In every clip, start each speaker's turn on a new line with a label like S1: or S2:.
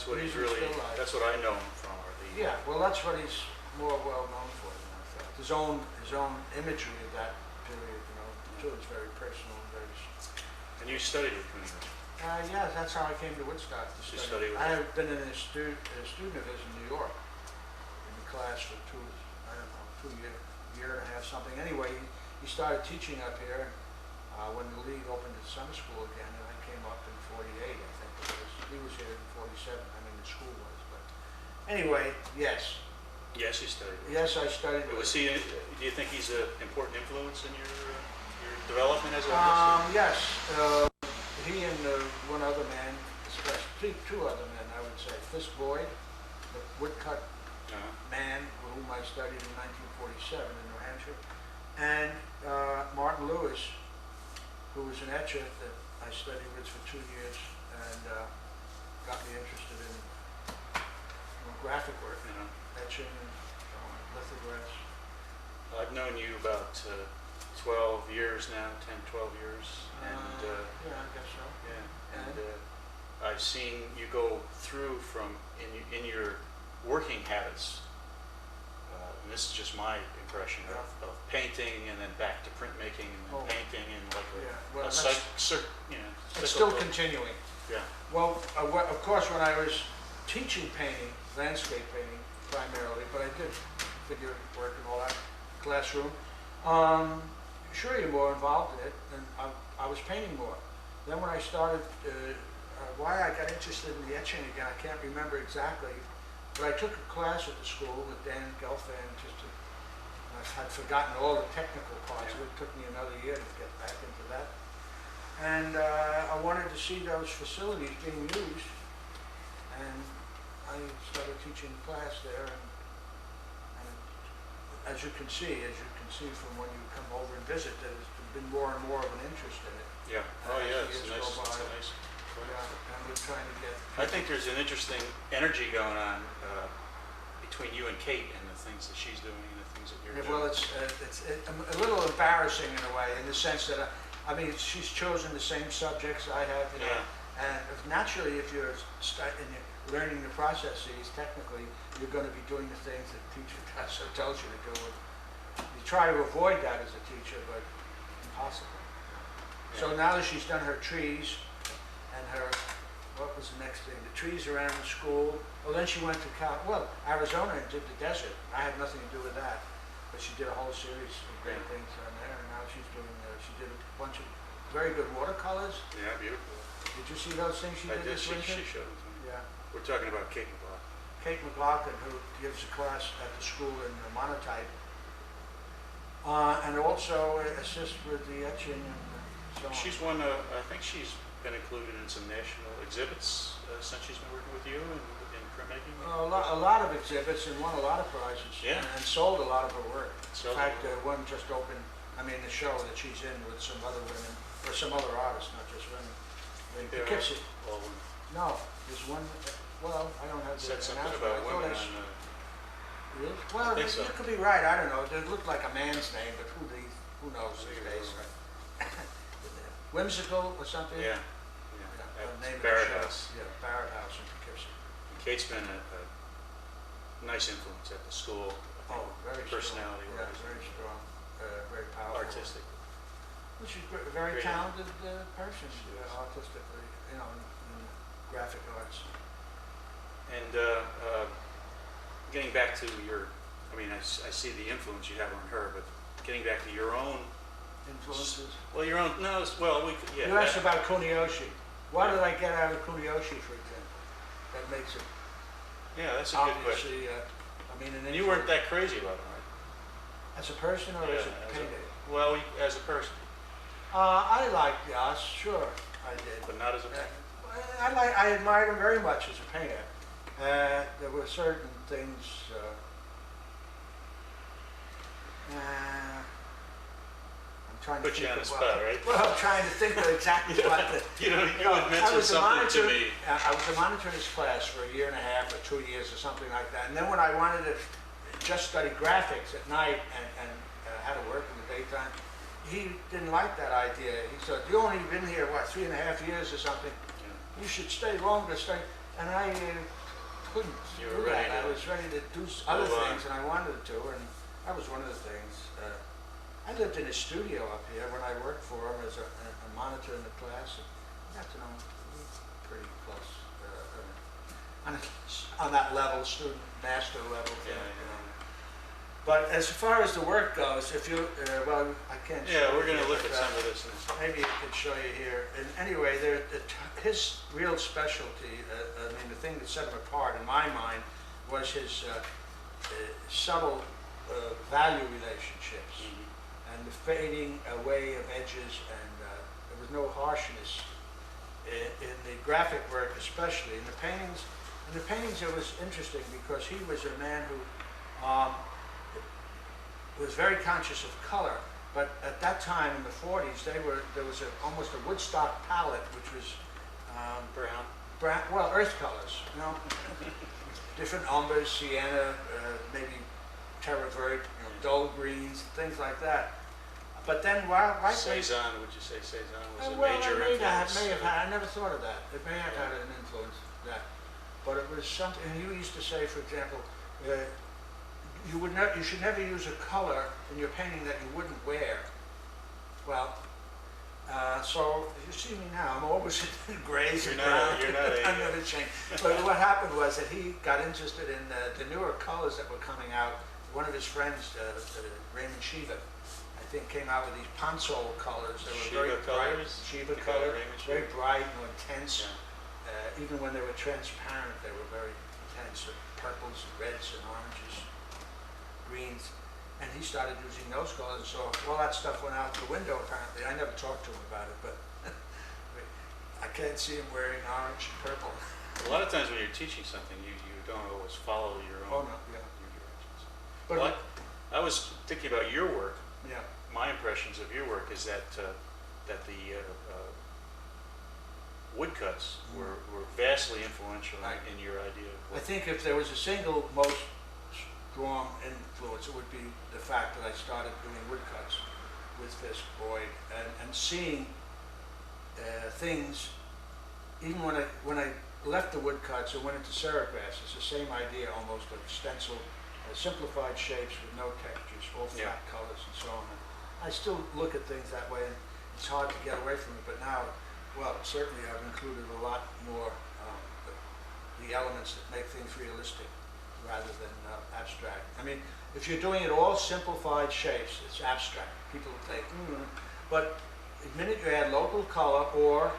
S1: That's what he's
S2: He's
S1: really,
S2: still alive.
S1: that's what I know him from, or the,
S2: Yeah, well, that's what he's more well known for than I felt. His own imagery of that period, you know, too, is very personal and very.
S1: and you studied with Kuhn.
S2: Yeah, that's how I came to Woodstock to
S1: You
S2: study.
S1: studied with
S2: I
S1: him?
S2: had been in a student of his in New York, in the class for I don't know, year and a half, something. Anyway, he started teaching up here when the league opened its summer school again, and I came up in '48, I think it was. He was here in '47, I mean, the school was, but anyway, yes.
S1: Yes, you studied with him.
S2: Yes, I studied with
S1: Was he, do you think he's an important influence in your development as a linguist?
S2: Yes, he and one other man, especially two other men, I would say. Fisk Boyd, the woodcut man with whom I studied in 1947 in New Hampshire, and Martin Lewis, who was an etcher that I studied with for 2 years and got me interested in graphic work, etching and lithographs.
S1: I've known you about 12 years now, 10, 12 years, and
S2: yeah, I guess so.
S1: yeah, and I've seen you go through from in your working habits. And this is just my impression of painting, and then back to printmaking, and then painting, and like
S2: Well, it's still continuing.
S1: Yeah.
S2: Well, of course, when I was teaching painting, landscape painting primarily, but I did figure work and all that, classroom. Sure, you're more involved in it, and I was painting more. Then when I started, why I got interested in the etching again, I can't remember exactly, but I took a class at the school with Dan Gelfand, I had forgotten all the technical parts of it. It took me another year to get back into that. And I wanted to see those facilities being used, and I started teaching class there, and as you can see from when you come over and visit, there's been more and more of an interest in it.
S1: Yeah. Oh, yeah. It's nice. It's a nice.
S2: Yeah, and we're trying to get.
S1: I think there's an interesting energy going on between you and Kate and the things that she's doing and the things that you're doing.
S2: Well, it's a little embarrassing in a way, in the sense that I mean, she's chosen the same subjects I have, you know, and naturally, if you're learning the processes technically, you're going to be doing the things that the teacher tells you to do. You try to avoid that as a teacher, but impossible. Yeah. So now that she's done her trees and what was the next thing? The trees around the school. Well, then she went to Arizona and did the desert. I had nothing to do with that, but she did a whole series of great things on there, and now she's doing. She did a bunch of very good watercolors. Yeah,
S1: beautiful.
S2: Did you see those things she did this winter?
S1: She showed them to me.
S2: Yeah.
S1: We're talking about Kate McLaughlin.
S2: Kate McLaughlin, who gives a class at the school in monotype, and also assists with the etching and so on.
S1: She's won. I think she's been included in some national exhibits since she's been working with you in printmaking.
S2: A lot of exhibits, and won a lot of prizes.
S1: Yeah.
S2: And sold a lot of her work.
S1: In
S2: fact, one just opened. I mean, the show that she's in with some other women, or some other artists, not just women. In Poughkeepsie.
S1: All women.
S2: No, there's one. Well, I don't have the
S1: said something
S2: announcement.
S1: about women on.
S2: Really? Well,
S1: I think so.
S2: You could be right. I don't know. It looked like a man's name, but who knows these days? Whimsical or something?
S1: Yeah.
S2: Name
S1: Barrett House.
S2: Yeah, Barrett House in Poughkeepsie.
S1: Kate's been a nice influence at the school.
S2: Oh, very
S1: personality.
S2: Strong. Yeah, very strong, very powerful.
S1: Artistic.
S2: Well, she's a very talented person, artistically, you know, in graphic arts.
S1: And getting back to your, I see the influence you have on her, but getting back to your own
S2: influences.
S1: Well, your own. No, yeah.
S2: You asked about Kuniyoshi. What did I get out of Kuniyoshi, for example? That makes it.
S1: Yeah, that's a good question. You weren't that crazy about it, right?
S2: As a person or as a painter?
S1: Well, as a person.
S2: I liked Yas, sure, I did.
S1: But not as a painter?
S2: I admired him very much as a painter. There were certain things. I'm trying to
S1: put you
S2: think
S1: on the spot, right?
S2: Well, I'm trying to think of exactly what the.
S1: You had mentioned something to me.
S2: I was a monitor in his class for a year and a half or 2 years or something like that. And then when I wanted to just study graphics at night and had to work in the daytime, he didn't like that idea. He said, "You only been here, what, 3.5 years or something? You should stay longer." and I couldn't
S1: You
S2: do
S1: were ready
S2: that. I
S1: to
S2: was ready to do other
S1: move on.
S2: things, and I wanted to, and that was one of the things. I lived in a studio up here when I worked for him as a monitor in the class. And I got to know him pretty close on that level, student master level.
S1: Yeah,
S2: thing,
S1: yeah.
S2: you know. But as far as the work goes, if you, well, I can't show
S1: Yeah,
S2: you
S1: we're going to
S2: here,
S1: look at
S2: but,
S1: some of this.
S2: maybe I could show you here. And anyway, his real specialty, I mean, the thing that set him apart in my mind was his subtle value relationships and the fading away of edges, and there was no harshness in the graphic work, especially in the paintings. In the paintings, it was interesting because he was a man who was very conscious of color. But at that time in the 40s, there was almost a Woodstock palette, which was
S1: Brown.
S2: well, earth colors, you know, different umbers, sienna, maybe terra verte, you know, dull greens, things like that. But then,
S1: Cezanne, would you say Cezanne was a
S2: well,
S1: major
S2: it
S1: influence?
S2: may have had. I never thought of that. It may have had an influence that, but it was something. And you used to say, for example, you should never use a color in your painting that you wouldn't wear. Well, so you see me now. I'm always in grays and browns.
S1: You're not
S2: I'm never changed. But what happened was that he got interested in the newer colors that were coming out. One of his friends, Raymond Shiva, I think, came out with these Ponsol colors. They were very bright. Shiva color, very bright and intense.
S1: Yeah.
S2: Even when they were transparent, they were very intense. Purples, reds, and oranges, greens. And he started using those colors, so all that stuff went out the window apparently. I never talked to him about it, but I can't see him wearing orange and purple.
S1: A lot of times when you're teaching something, you don't always follow your own your directions.
S2: But
S1: Well, I was thinking about your work.
S2: yeah,
S1: My impressions of your work is that that the woodcuts were vastly influential
S2: Right.
S1: in your idea of
S2: I
S1: what,
S2: think if there was a single most strong influence, it would be the fact that I started doing woodcuts with Fisk Boyd and seeing things. Even when I left the woodcuts and went into serigraphs, it's the same idea almost of stencil, simplified shapes with no textures, all flat colors and so on. And I still look at things that way, and it's hard to get away from it. But now, well, certainly I've included a lot more the elements that make things realistic rather than abstract. I mean, if you're doing it all simplified shapes, it's abstract. People think, but the minute you add local color or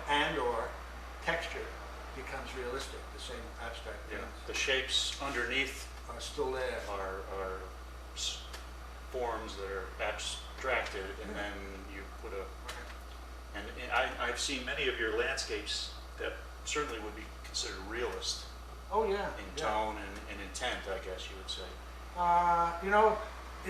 S2: texture, it becomes realistic. The same abstract
S1: yeah,
S2: things
S1: the shapes underneath
S2: are still there.
S1: are forms that are abstracted, and then you put a. And I've seen many of your landscapes that certainly would be considered realist
S2: Oh yeah.
S1: in
S2: yeah.
S1: tone and intent, I guess you would say.
S2: You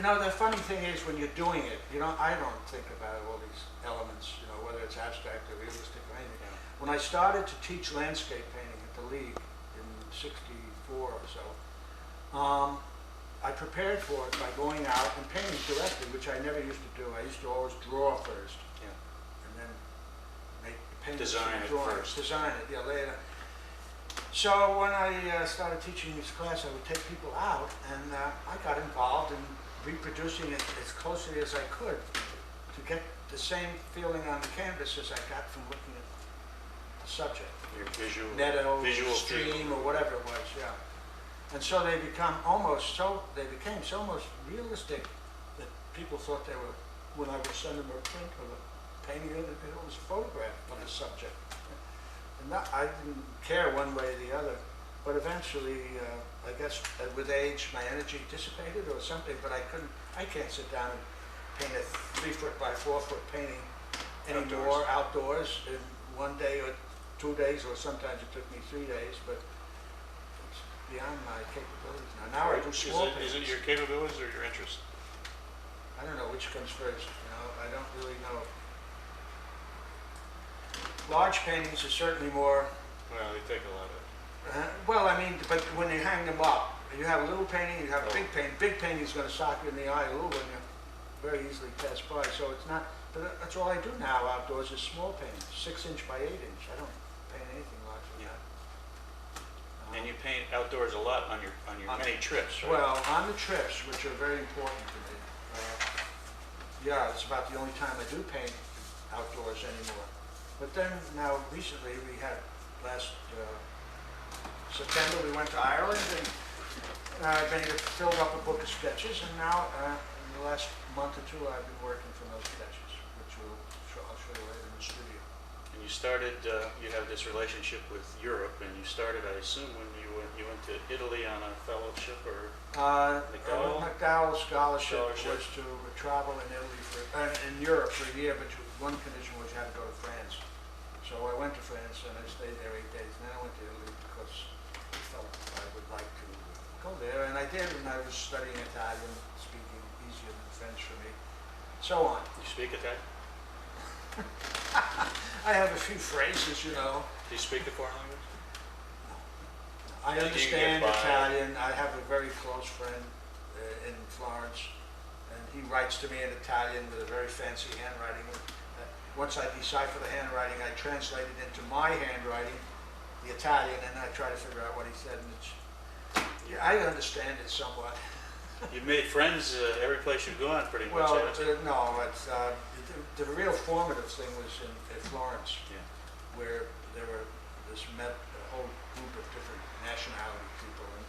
S2: know, the funny thing is when you're doing it, I don't think about all these elements, whether it's abstract or realistic or anything.
S1: Yeah.
S2: When I started to teach landscape painting at the League in '64 or so, I prepared for it by going out and painting directly, which I never used to do. I used to always draw first,
S1: Yeah.
S2: and then make paint
S1: Design it first.
S2: Design it, yeah, lay it out. So when I started teaching this class, I would take people out, and I got involved in reproducing it as closely as I could to get the same feeling on the canvas as I got from looking at the subject.
S1: Your
S2: Meadow,
S1: visual
S2: stream, or whatever it was, yeah. And so they became so much realistic that people thought they were, when I would send them a print of a painting, it was a photograph of the subject. And I didn't care one way or the other, but eventually, I guess with age, my energy dissipated or something, but I can't sit down and paint a 3-foot by 4-foot painting anymore outdoors in 1 day or 2 days, or sometimes it took me 3 days, but it's beyond my capabilities now. Now I do small paintings.
S1: Is it your capabilities or your interest?
S2: I don't know which comes first, I don't really know. Large paintings are certainly more,
S1: Well, they take a lot of.
S2: but when you hang them up, you have a little painting, you have a big painting. Big painting is going to sock you in the eye a little bit, and you very easily pass by. So it's not, but that's all I do now outdoors is small paintings, 6 inch by 8 inch. I don't paint anything larger than that.
S1: And you paint outdoors a lot on your many trips, right?
S2: Well, on the trips, which are very important to me, yeah, it's about the only time I do paint outdoors anymore. But then, now, recently, we had, last September, we went to Ireland, and filled up a book of sketches, and now, in the last month or two, I've been working from those sketches, which I'll show you later in the studio.
S1: And you started, you have this relationship with Europe, and you started, I assume, when you went to Italy on a fellowship, or McDowell?
S2: McDowell scholarship was to travel in Italy in Europe for a year, but one condition was you had to go to France. So I went to France and I stayed there 8 days. And then I went to Italy because I felt I would like to go there, and I did. And I was studying Italian, speaking easier than French for me. So on.
S1: You speak Italian?
S2: I have a few phrases, you know.
S1: Do you speak a foreign language?
S2: I
S1: You can
S2: understand
S1: get by.
S2: Italian. I have a very close friend in Florence, and he writes to me in Italian with a very fancy handwriting. Once I decipher the handwriting, I translate it into my handwriting, the Italian, and I try to figure out what he said. And yeah, I understand it somewhat.
S1: You've made friends every place you've gone, pretty much.
S2: Well,
S1: haven't you?
S2: no, it's, the real formative thing was in Florence,
S1: Yeah.
S2: where there were met a whole group of different nationality people, and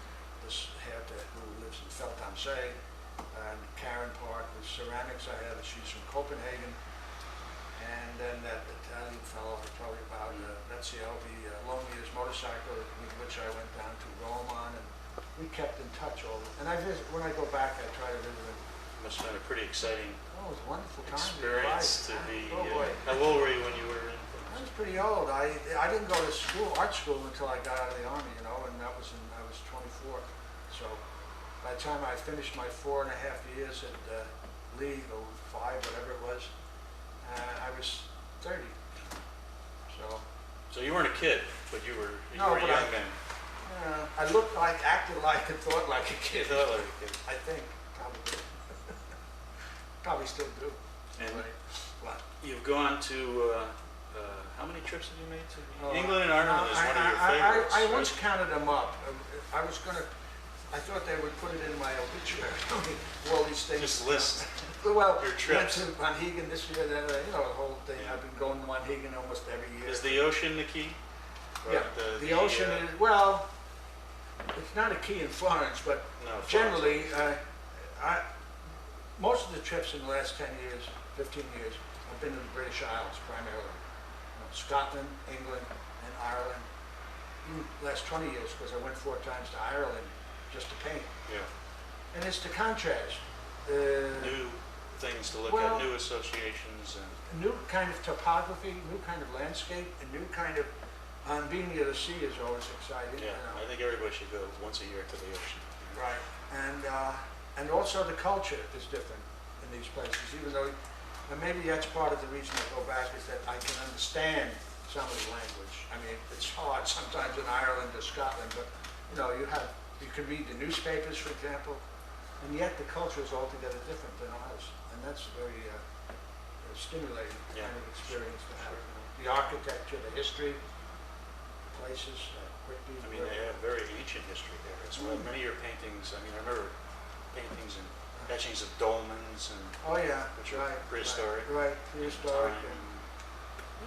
S2: this Herta who lives in Feldhamsee, and Karen Park with ceramics. She's from Copenhagen, and then that Italian fellow I told you about, Ezio, the loneliest motorcycle with which I went down to Rome on, and we kept in touch and when I go back, I try to visit him.
S1: Must have been a pretty exciting
S2: Oh, it was a wonderful time.
S1: experience to be.
S2: Oh boy.
S1: How old were you when you were in?
S2: I was pretty old. I didn't go to art school until I got out of the army, you know, and I was 24. So by the time I finished my 4.5 years at League, or 5, whatever it was, I was 30.
S1: So you weren't a kid, but you were
S2: No,
S1: a
S2: but
S1: young man.
S2: I looked like, acted like, and thought like a kid.
S1: You thought like a kid.
S2: I think, probably. Probably still do.
S1: And
S2: Right. What?
S1: you've gone to, how many trips have you made to
S2: Oh,
S1: England and Ireland is one of your favorites.
S2: I
S1: right?
S2: once counted them up. I thought they would put it in my obituary, all these things.
S1: Just list
S2: Well,
S1: your
S2: went
S1: trips.
S2: to Monhegan this year, that, you know, the whole thing.
S1: Yeah.
S2: I've been going to Monhegan almost every year.
S1: Is the ocean the key? Or
S2: Yeah, the ocean is, well, it's not a key in Florence, but
S1: No, Florence.
S2: generally, most of the trips in the last 10 years, 15 years, I've been to the British Isles primarily. You know, Scotland, England, and Ireland. Even the last 20 years, because I went 4 times to Ireland just to paint.
S1: Yeah.
S2: And it's the contrast.
S1: New things to look
S2: Well-
S1: at, new associations, and
S2: New kind of topography, new kind of landscape, and new kind of, being near the sea is always exciting.
S1: yeah,
S2: You know.
S1: I think everybody should go once a year to the ocean.
S2: Right, and also the culture is different in these places, even though, and maybe that's part of the reason I go back, is that I can understand some of the language. I mean, it's hard sometimes in Ireland or Scotland, but, you know, you can read the newspapers, for example, and yet the culture is altogether different than ours, and that's very stimulating
S1: Yeah.
S2: kind of experience to have. You know. The architecture, the history, the places, Whitby.
S1: I mean, they have very ancient history there as well. Many of your paintings, I mean, I remember paintings and etchings of dolmens and
S2: Oh, yeah,
S1: which are
S2: right.
S1: prehistoric.
S2: Right, prehistoric.
S1: time.
S2: And,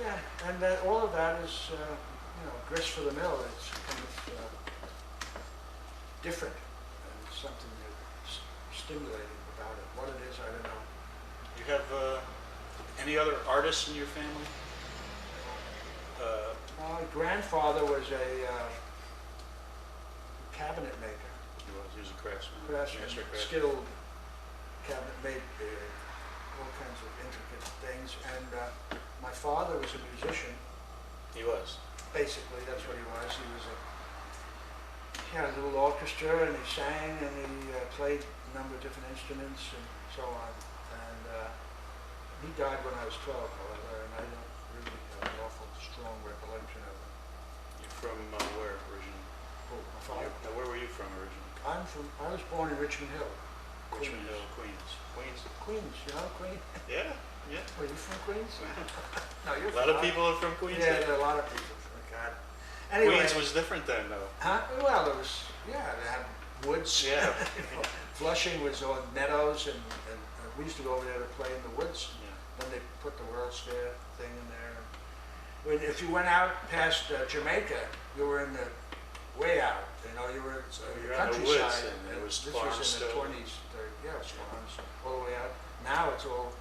S2: yeah, and all of that is, you know, grist for the mill. It's kind of different, and it's something that's stimulating about it. What it is, I don't know.
S1: You have any other artists in your family?
S2: My grandfather was a cabinet maker,
S1: He was a craftsman.
S2: craftsman,
S1: Master craftsman.
S2: skilled cabinet made all kinds of intricate things. And my father was a musician.
S1: He was.
S2: Basically, that's what he was. He had a little orchestra, and he sang, and he played a number of different instruments and so on. And he died when I was 12, however, and I don't really have an awful strong recollection of him.
S1: You're from where originally?
S2: Oh, my father?
S1: Now, where were you from originally?
S2: I was born in Richmond Hill.
S1: Richmond Hill, Queens. Queens?
S2: Queens, you know Queens?
S1: Yeah, yeah.
S2: Were you from Queens? No, you're
S1: A lot of people are from Queens.
S2: Yeah, there are a lot of people. God. Anyway,
S1: Queens was different then, though.
S2: huh? Well, it was, yeah, they had woods.
S1: Yeah.
S2: You know, Flushing was on meadows, and we used to go over there to play in the woods.
S1: Yeah.
S2: Then they put the World's Fair thing in there. If you went out past Jamaica, you were in the way out. You know, you were in
S1: You're
S2: the
S1: out in the
S2: countryside.
S1: woods, and it was
S2: This
S1: farms
S2: was in the
S1: still.
S2: 20s, 30s. Yeah, it was farms all the way out. Now it's all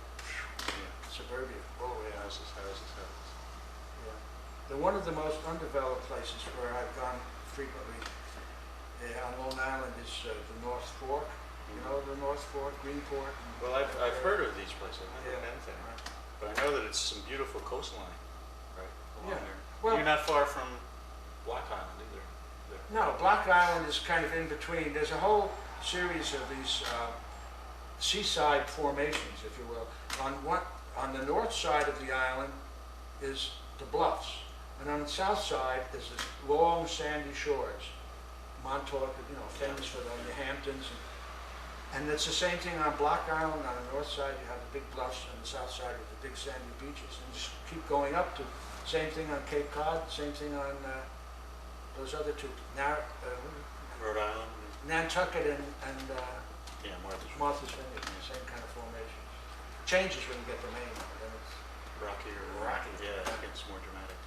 S1: Yeah.
S2: suburbia, all the way out.
S1: Houses.
S2: Yeah. They're one of the most undeveloped places where I've gone frequently on Long Island is the North Fork. You know the North Fork, Greenport? and
S1: Well, I've
S2: that
S1: heard
S2: area?
S1: of these places. I've
S2: Yeah.
S1: never been there.
S2: Right.
S1: But I know that it's some beautiful coastline, right, along
S2: Yeah.
S1: there.
S2: Well-
S1: You're not far from Block Island either. There.
S2: No, Block Island is kind of in between. There's a whole series of these seaside formations, if you will. On the north side of the island is the bluffs, and on the south side is this long sandy shores. Montauk, you know, famous for the Hamptons, and it's the same thing on Block Island. On the north side, you have the big bluffs, and the south side with the big sandy beaches, and just keep going up to. Same thing on Cape Cod. Same thing on those other two. Now,
S1: Rhode Island.
S2: Nantucket and
S1: Yeah, Martha's Vineyard.
S2: Martha's Vineyard, same kind of formation. Changes when you get to Maine, then it's,
S1: Rocky or
S2: Rocky.
S1: Yeah, it gets more dramatic.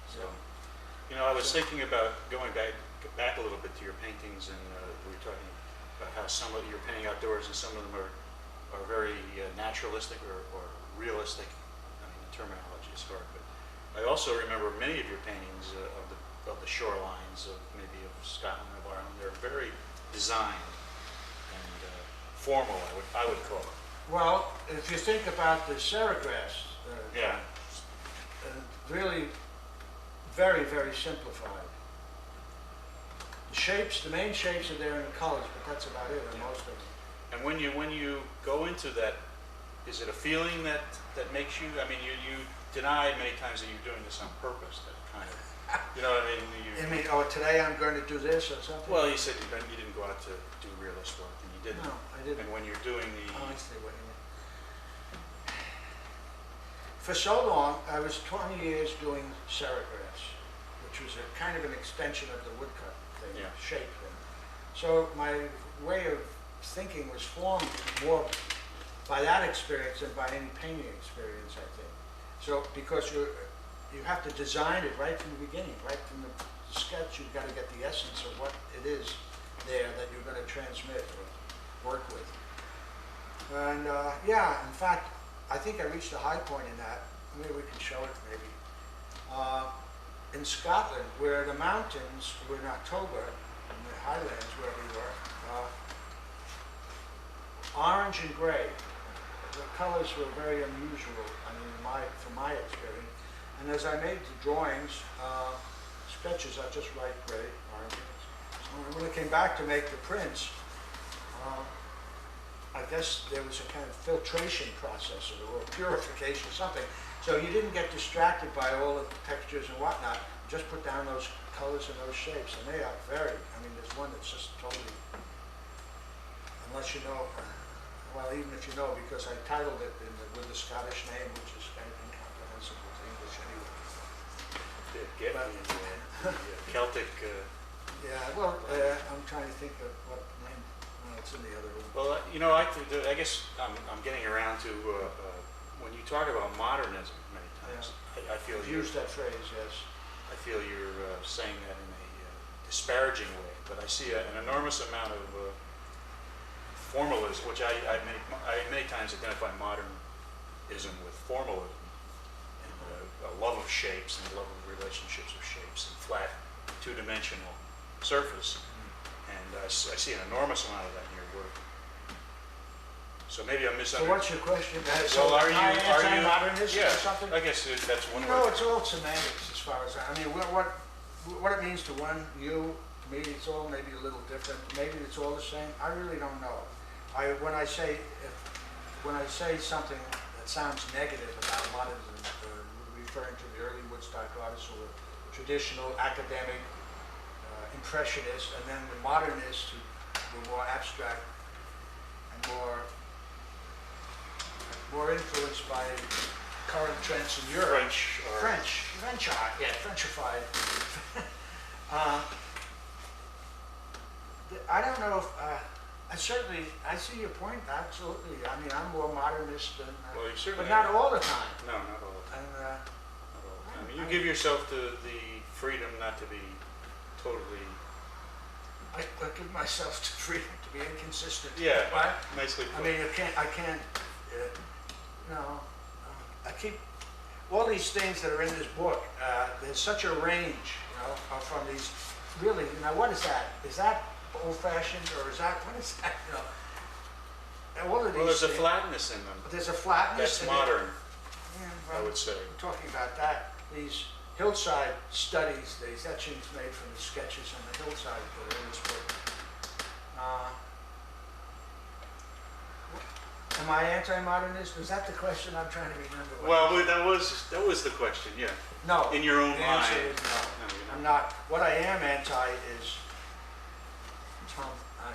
S1: So,
S2: Yeah.
S1: you know, I was thinking about going back a little bit to your paintings, and we were talking about how some of you're painting outdoors, and some of them are very naturalistic or realistic. I mean, the terminology is hard, but I also remember many of your paintings of the shorelines of maybe of Scotland or Ireland. They're very designed and formal. I would call it.
S2: well, if you think about the seragraphs,
S1: Yeah.
S2: really very, very simplified. The shapes, the main shapes are there in the colors, but that's about it, or most of them.
S1: And when you go into that, is it a feeling that makes you? I mean, you deny many times that you're doing this on purpose. That kind of, you know what I mean?
S2: You mean, oh, today I'm going to do this or something?
S1: Well, you said you didn't go out to do realist work, and you didn't.
S2: No, I didn't.
S1: And when you're doing
S2: Oh, I see what you mean. For so long, I was 20 years doing serigraphs, which was a kind of an extension of the woodcut thing,
S1: Yeah.
S2: shape thing. So my way of thinking was formed more by that experience than by any painting experience, I think. So because you have to design it right from the beginning, right from the sketch. You've got to get the essence of what it is there that you're going to transmit or work with. And yeah, in fact, I think I reached a high point in that. Maybe we can show it, maybe. In Scotland, where the mountains were in October, in the highlands where we were, orange and gray. The colors were very unusual, I mean, from my experience. And as I made the drawings, sketches, I just write gray, orange. And when I came back to make the prints, I guess there was a kind of filtration process or purification, something. So you didn't get distracted by all of the textures and whatnot. Just put down those colors and those shapes, and they are very, I mean, there's one that's just totally, unless you know, well, even if you know, because I titled it with the Scottish name, which is kind of incomprehensible to English anyway.
S1: get
S2: But-
S1: the Celtic.
S2: Yeah, well, I'm trying to think of what name, no, it's in the other room.
S1: Well, you know, I guess I'm getting around to when you talk about modernism many times. I feel
S2: I've
S1: you're
S2: used that phrase, yes.
S1: I feel you're saying that in a disparaging way, but I see an enormous amount of formalism, which I many times identify modernism with formalism, and a love of shapes and a love of relationships of shapes and flat, two-dimensional surface, and I see an enormous amount of that in your work. So maybe I'm
S2: So
S1: misunderstanding.
S2: what's your question?
S1: Well, are
S2: am I
S1: you
S2: anti-modernist
S1: yeah,
S2: or something?
S1: I guess that's one
S2: You know,
S1: word.
S2: it's all semantics as far as, I mean, what it means to one, you, to me, it's all maybe a little different. Maybe it's all the same. I really don't know. When I say something that sounds negative about modernism, referring to the early Woodstock artists who were traditional, academic, impressionists, and then the modernists who were more abstract and more influenced by current trends in Europe.
S1: French or...
S2: French art, yeah, Frenchified. uh, I don't know if, I see your point, absolutely. I mean, I'm more modernist than,
S1: Well, you certainly...
S2: but not all the time.
S1: No, not all the time.
S2: And,
S1: Not all the time. You give yourself the freedom not to be totally...
S2: I give myself the freedom to be inconsistent.
S1: Yeah,
S2: Right?
S1: nicely
S2: I
S1: put.
S2: mean, I can't, I keep, all these things that are in this book, there's such a range, from these, really, what is that? Is that old-fashioned, or is that, what is that, And all of these
S1: Well, there's a
S2: things-
S1: flatness in them.
S2: There's a flatness.
S1: That's
S2: in it.
S1: modern,
S2: Yeah,
S1: I
S2: well,
S1: would say.
S2: we're talking about that. These hillside studies, these etchings made from the sketches on the hillside that are in this book. Am I anti-modernist? Is that the question I'm trying to remember?
S1: Well, that was the question, yeah.
S2: No.
S1: In your own
S2: The answer
S1: mind.
S2: is no.
S1: No, you're
S2: I'm
S1: not.
S2: not. What I am anti is, Tom, I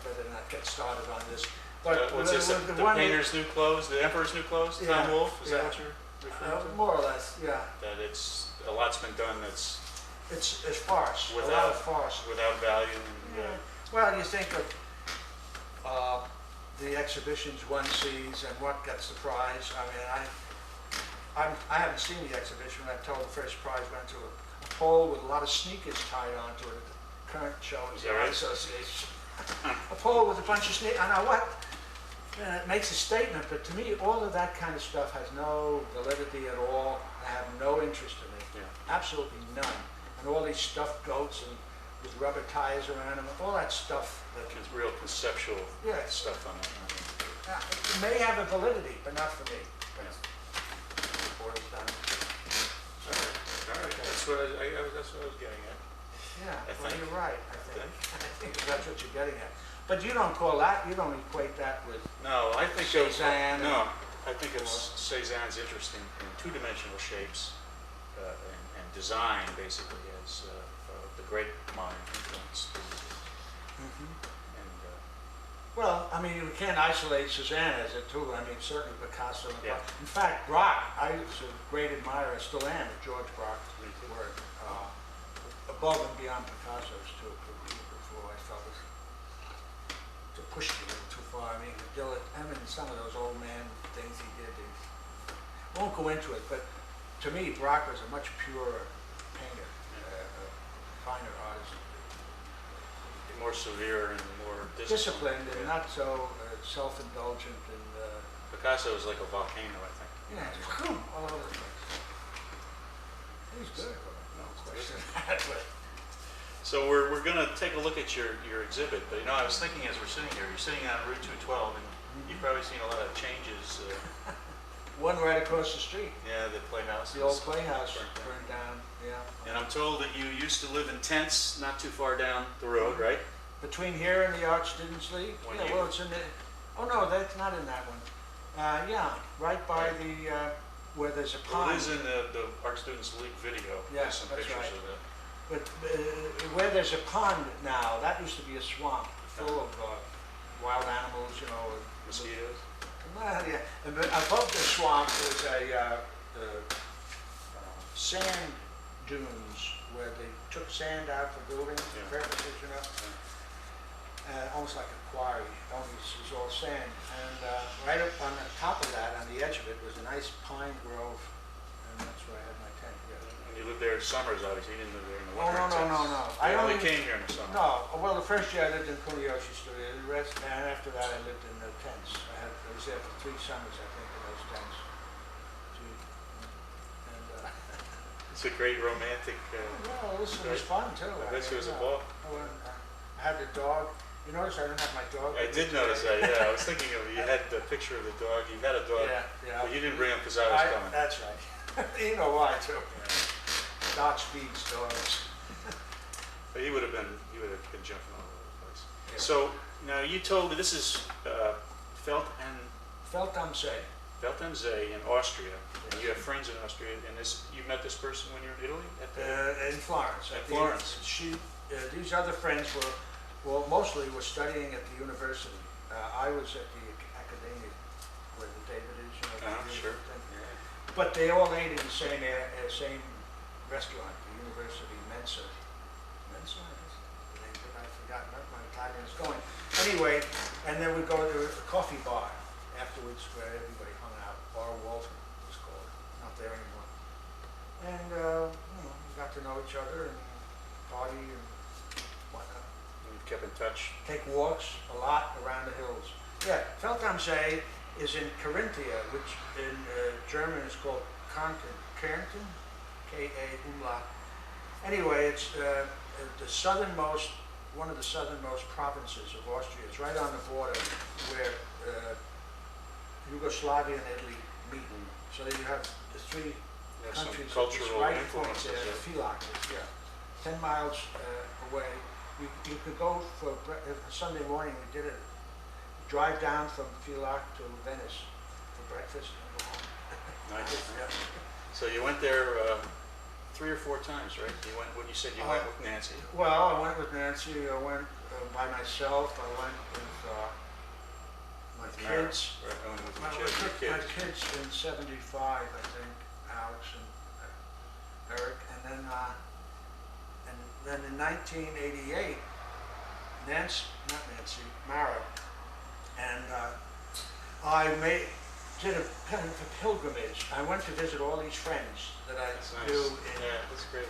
S2: better not get started on this. But
S1: What's this, the
S2: one that-
S1: painter's new clothes, the emperor's new clothes,
S2: Yeah,
S1: Tom Wolfe, is
S2: yeah.
S1: that what you're referring to?
S2: more or less, yeah.
S1: That a lot's been done that's
S2: It's farce, a lot
S1: Without-
S2: of farce.
S1: without value and,
S2: Yeah. Well, you think of the exhibitions one sees and what gets the prize. I mean, I haven't seen the exhibition. I'm told the first prize went to a pole with a lot of sneakers tied onto it at the current show in
S1: Is
S2: the
S1: that
S2: Art
S1: right?
S2: Association. A pole with a bunch of sneakers. I know what? And it makes a statement, but to me, all of that kind of stuff has no validity at all. I have no interest in it.
S1: Yeah.
S2: Absolutely none. And all these stuffed goats and with rubber tires around them, all that stuff that
S1: It's real conceptual
S2: Yeah.
S1: stuff on that.
S2: it may have a validity, but not for me.
S1: Yeah.
S2: Boils down.
S1: All right, that's what I was getting at.
S2: Yeah,
S1: I
S2: well,
S1: think.
S2: you're right, I think. I think that's what you're getting at. But you don't call that, you don't equate that with,
S1: No, I think
S2: Cézanne.
S1: No, I think it's Cézanne's interest in two-dimensional shapes and design, basically, as the great modern influence. And
S2: well, I mean, we can't isolate Cézanne as it too. I mean, certainly Picasso. And
S1: Yeah.
S2: In fact, Braque, I was a great admirer, still am, of George Braque.
S1: Me too.
S2: Were above and beyond Picasso's too. Before I felt it pushed it a little too far. I mean, some of those old man things he did. I won't go into it, but to me, Braque was a much purer painter, a finer artist.
S1: more severe and more
S2: Disciplined and
S1: Yeah.
S2: not so self-indulgent and,
S1: Picasso was like a volcano, I think.
S2: yeah, just all over the place. He's good, no question of that, but
S1: So we're going to take a look at your exhibit, but I was thinking as we're sitting here, you're sitting on Route 212, and you've probably seen a lot of changes.
S2: one right across the street,
S1: Yeah, the playhouse.
S2: the old playhouse burned down, yeah.
S1: And I'm told that you used to live in tents not too far down the road, right?
S2: Between here and the Art Students League?
S1: When
S2: Yeah,
S1: you-
S2: well, it's in the, oh no, that's not in that one. Yeah, right by the, where there's a
S1: Well,
S2: pond.
S1: it is in the Art Students League video.
S2: Yeah,
S1: There's some
S2: that's
S1: pictures
S2: right.
S1: of that.
S2: But where there's a pond now, that used to be a swamp full of wild animals,
S1: Mosquitoes?
S2: Well, yeah, but above the swamp was a sand dunes where they took sand out for building
S1: Yeah.
S2: purposes, almost like a quarry, only it was all sand. And right up on the top of that, on the edge of it, was a nice pine grove, and that's where I had my tent. Yeah.
S1: And you lived there in summers, obviously. You didn't live there in the
S2: Oh,
S1: winter.
S2: no.
S1: I only came here in the summer.
S2: No, well, the first year I lived in Kuniyoshi Studio, the rest, and after that I lived in the tents. I was there for 3 summers, I think, in those tents. Gee. And,
S1: It's a great romantic.
S2: well, this was fun too.
S1: I bet you it was a
S2: mean,
S1: ball.
S2: I had the dog. You notice I don't have my dog.
S1: I
S2: with me
S1: did notice
S2: today.
S1: that, yeah. I was thinking of you had the picture of the dog. You had a dog,
S2: Yeah.
S1: but you didn't bring him because I was coming.
S2: That's right. You know why too. Doc speeds dogs.
S1: But he would have been jumping all over the place.
S2: Yeah.
S1: So now you told me this is Felt and
S2: Felt am See.
S1: Feldensee in Austria, and you have friends in Austria. And you met this person when you were in Italy?
S2: In Florence.
S1: In Florence.
S2: These other friends mostly were studying at the university. I was at the academia where the David is,
S1: Sure.
S2: thing. But they all ate in the same restaurant, the University Mensa. Mensa, I guess. I've forgotten what my Italian is going. Anyway, and then we go to a coffee bar afterwards where everybody hung out. Bar Walton was called. Not there anymore. And we got to know each other and party and whatnot.
S1: You kept in touch?
S2: Take walks a lot around the hills. Yeah, Feldamsee is in Carinthia, which in German is called Kärnten, K-A-umlaut. Anyway, it's the southernmost, one of the southernmost provinces of Austria. It's right on the border where Yugoslavia and Italy meet. So you have the three countries at this right point there, the Filac is, yeah. 10 miles away. You could go for Sunday morning, we did it. Drive down from Filac to Venice for breakfast and go home.
S1: Nice.
S2: Yeah.
S1: So you went there 3 or 4 times, right? You went. What you said you went with Nancy.
S2: Well, I went with Nancy. I went by myself. I went with my kids.
S1: Right, I went with
S2: My kids in '75, I think, Alex and Eric, and then in 1988, Mara, and I did a kind of a pilgrimage. I went to visit all these friends that I knew in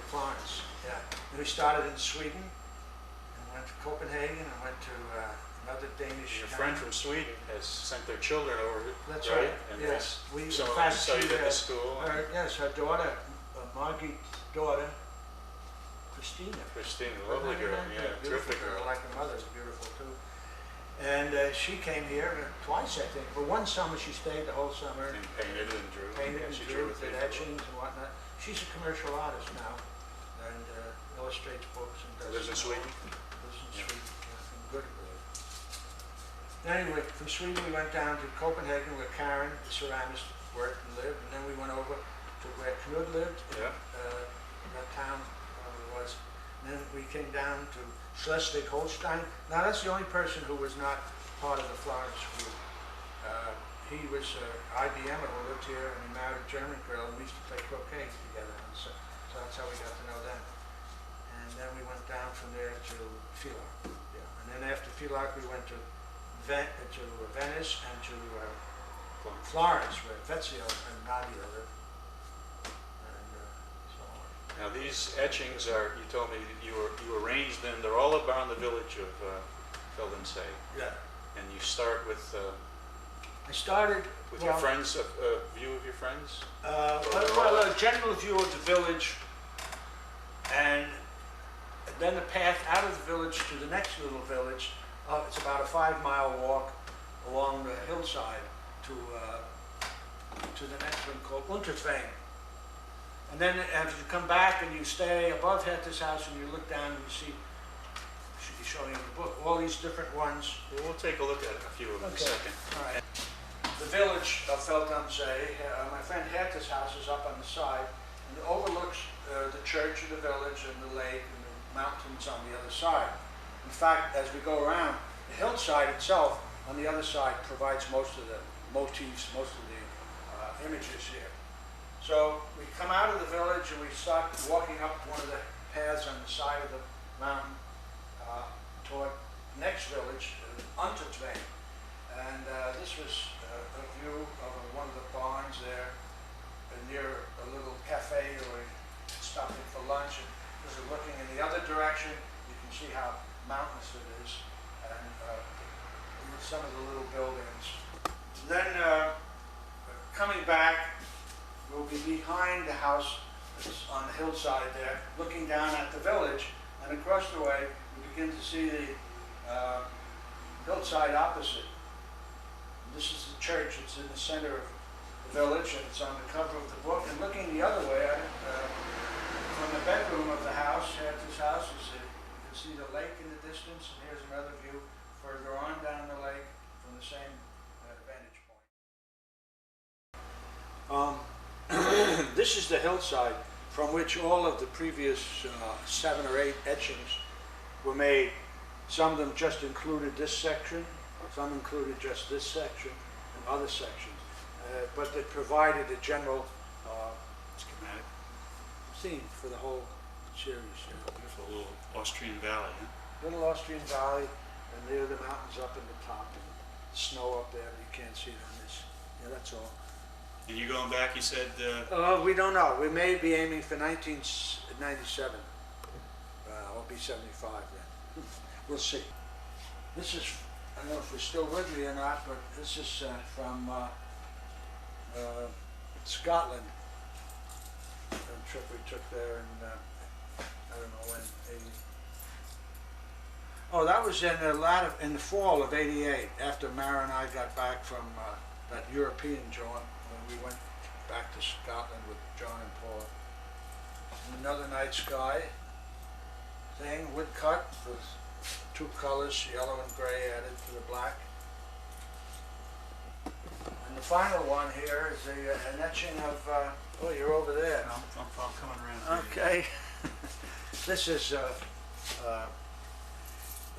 S2: Florence. Yeah, and we started in Sweden, and went to Copenhagen, and went to another Danish.
S1: Your friend from Sweden has sent their children over.
S2: That's right.
S1: And
S2: Yes,
S1: some of them studied at the school.
S2: Yes, her daughter, Margit's daughter, Christina,
S1: lovely girl. Yeah,
S2: beautiful
S1: terrific girl.
S2: Like her mother's beautiful too. And she came here twice, I think. But one summer she stayed the whole summer.
S1: And painted and drew.
S2: Painted and
S1: She
S2: drew,
S1: with
S2: did etchings and whatnot. She's a commercial artist now, and illustrates books and does.
S1: Lives in Sweden.
S2: Lives in Sweden. Yeah, in good. Anyway, from Sweden we went down to Copenhagen where Karen, the ceramist, worked and lived, and then we went over to where Knud lived, in that town was. And then we came down to Schleswig-Holstein. Now that's the only person who was not part of the Florence group. He was IBMer who lived here, and he married a German girl, and we used to play croquet together. And so that's how we got to know them. And then we went down from there to Filac. Yeah. And then after Filac, we went to Venice and to Florence, where Vezio and Nadia lived.
S1: Now these etchings are, you told me you arranged them, they're all around the village of Feldamsee.
S2: Yeah.
S1: And you start with
S2: I started
S1: with your friends, a view of your friends?
S2: A general view of the village, and then the path out of the village to the next little village. It's about a 5-mile walk along the hillside to the next one called Untertvang. And then after you come back and you stay above Hette's house and you look down and you see, I should be showing you the book, all these different ones.
S1: Well, we'll take a look at a few of them in a second.
S2: All right. The village of Feldamsee, my friend Hette's house is up on the side and it overlooks the church of the village and the lake and the mountains on the other side. In fact, as we go around, the hillside itself on the other side provides most of the motifs, most of the images here. So we come out of the village and we start walking up one of the paths on the side of the mountain toward the next village, Untertvang. And this was a view of one of the barns there near a little cafe where we stopped in for lunch. And this is looking in the other direction. You can see how mountainous it is, and some of the little buildings. Then coming back, we'll be behind the house that's on the hillside there, looking down at the village, and across the way we begin to see the hillside opposite. And this is the church. It's in the center of the village, and it's on the cover of the book. And looking the other way, from the bedroom of the house, Hette's house, you can see the lake in the distance, and here's another view further on down the lake from the same vantage point. This is the hillside from which all of the previous 7 or 8 etchings were made. Some of them just included this section, some included just this section and other sections, but it provided a general
S1: Schematic.
S2: scene for the whole series.
S1: Beautiful little Austrian valley, huh?
S2: Little Austrian Valley, and there are the mountains up in the top, and snow up there, but you can't see it on this. Yeah, that's all.
S1: And you going back, you said,
S2: We don't know. We may be aiming for 1997. I'll be 75 then. We'll see. This is, I don't know if we're still with me or not, but this is from Scotland. A trip we took there in, I don't know when, 80. Oh, that was in the fall of '88, after Mara and I got back from that European jaunt, when we went back to Scotland with John and Paul. Another night sky thing, wood cut with two colors, yellow and gray added to the black. And the final one here is an etching of, oh, you're over there.
S1: I'm coming around.
S2: Okay. This is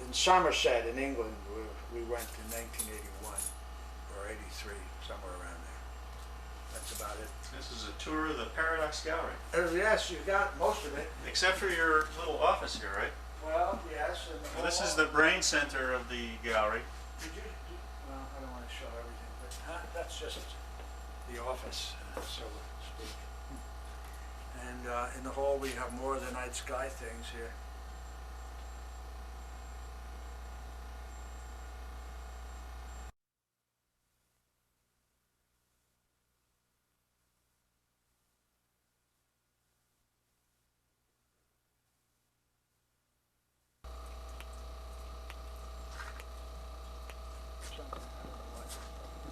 S2: in Somerset in England. We went in 1981 or 83, somewhere around there. That's about it.
S1: This is a tour of the Paradox Gallery.
S2: Yes, you got most of it.
S1: Except for your little office here, right?
S2: Well, yes. And
S1: Well, this is the brain center of the gallery.
S2: Well, I don't want to show everything, but that's just the office, so to speak. And in the hall we have more of the night sky things here.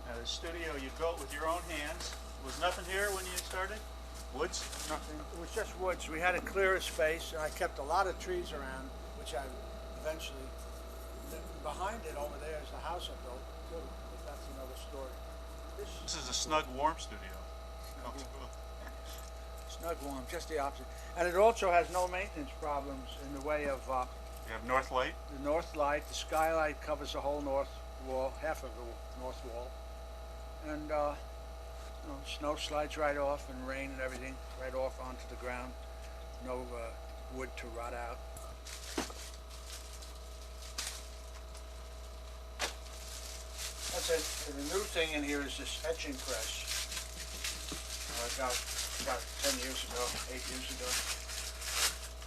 S1: Now, the studio you built with your own hands. Was nothing here when you started? Woods?
S2: Nothing. It was just woods. We had to clear a space, and I kept a lot of trees around, which I eventually. Behind it over there is the house I built too, but that's another story.
S1: This is a snug, warm studio.
S2: Snug warm, just the opposite. And it also has no maintenance problems in the way of
S1: You have north light.
S2: the north light. The skylight covers the whole north wall, half of the north wall, and snow slides right off, and rain and everything right off onto the ground. No wood to rot out. That's it. And the new thing in here is this etching press. I got about 10 years ago, 8 years ago.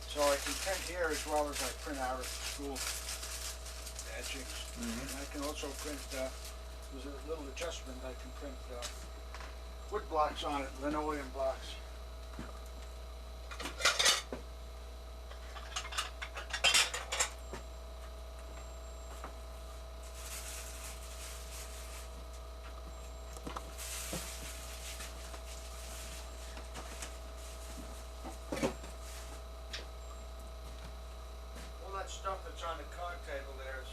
S2: So I can print here as well as I print out at the school, the etchings. And I can also print, there's a little adjustment, I can print wood blocks on it, linoleum blocks. All that stuff that's on the card table there is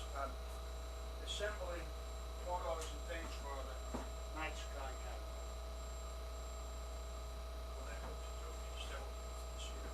S2: assembling photos and things for the night sky catalog. What I hope to do still this year.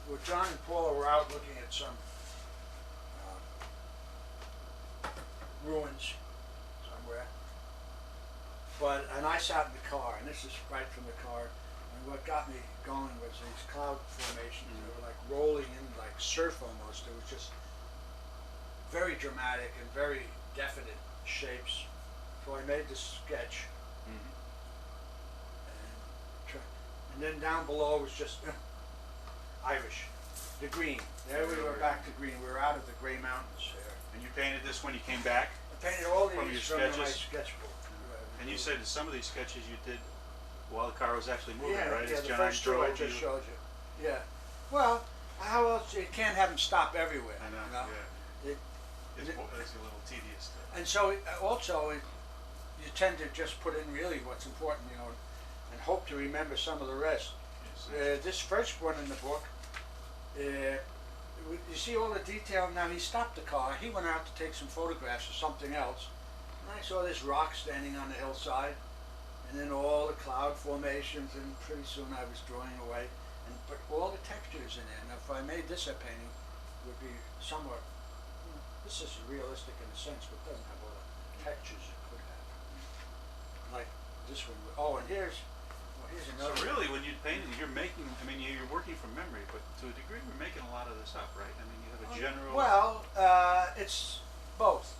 S2: Well, John and Paula were out looking at some ruins somewhere. And I sat in the car, and this is right from the car. And what got me going was these cloud formations. They were like rolling in like surf almost. It was just very dramatic and very definite shapes. So I made this sketch. And then down below was just Irish, the green. There we were back to green. We were out of the gray mountains there.
S1: And you painted this when you came back?
S2: I painted all
S1: From
S2: these
S1: your
S2: from my
S1: sketches?
S2: sketchbook.
S1: And you said that some of these sketches you did while the car was actually moving,
S2: Yeah,
S1: right?
S2: yeah,
S1: As
S2: the
S1: John
S2: first two I
S1: drove
S2: just
S1: you-
S2: showed you. Yeah. Well, how else, you can't have them stop everywhere.
S1: I know,
S2: you know?
S1: yeah.
S2: It-
S1: It's a little tedious.
S2: And so also, you tend to just put in really what's important, you know, and hope to remember some of the rest. This first one in the book, you see all the detail. Now he stopped the car. He went out to take some photographs of something else. And I saw this rock standing on the hillside, and then all the cloud formations, and pretty soon I was drawing away, and put all the textures in there. Now if I made this a painting, it would be somewhat, this is realistic in a sense, but doesn't have all the textures it could have. Like this one. Oh, and here's
S1: So
S2: another.
S1: really, when you painted, you're making, I mean, you're working from memory, but to a degree, you're making a lot of this up, right? I mean, you have a general...
S2: Well, it's both.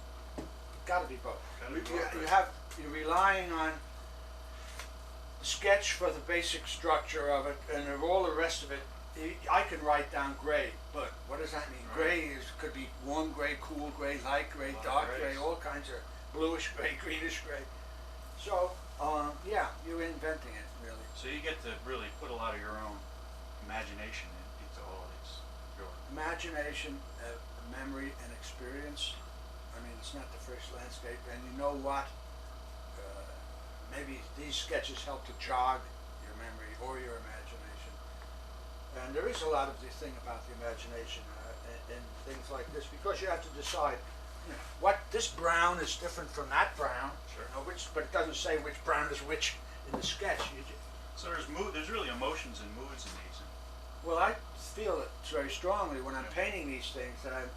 S2: Got to be both.
S1: Gotta be both,
S2: You
S1: right.
S2: have, you're relying on sketch for the basic structure of it, and of all the rest of it, I can write down gray, but what does that mean?
S1: Right.
S2: Gray could be warm gray, cool gray, light gray,
S1: A lot of
S2: dark gray,
S1: grays.
S2: all kinds of bluish gray, greenish gray. So, yeah, you're inventing it, really.
S1: So you get to really put a lot of your own imagination into all of these drawings.
S2: Imagination, memory, and experience. I mean, it's not the first landscape, and you know what? Maybe these sketches help to jog your memory or your imagination. And there is a lot of the thing about the imagination in things like this, because you have to decide, you know, what this brown is different from that brown.
S1: Sure.
S2: You know, but it doesn't say which brown is which in the sketch.
S1: So there's really emotions and moods in these.
S2: Well, I feel it very strongly when I'm painting these things that I'm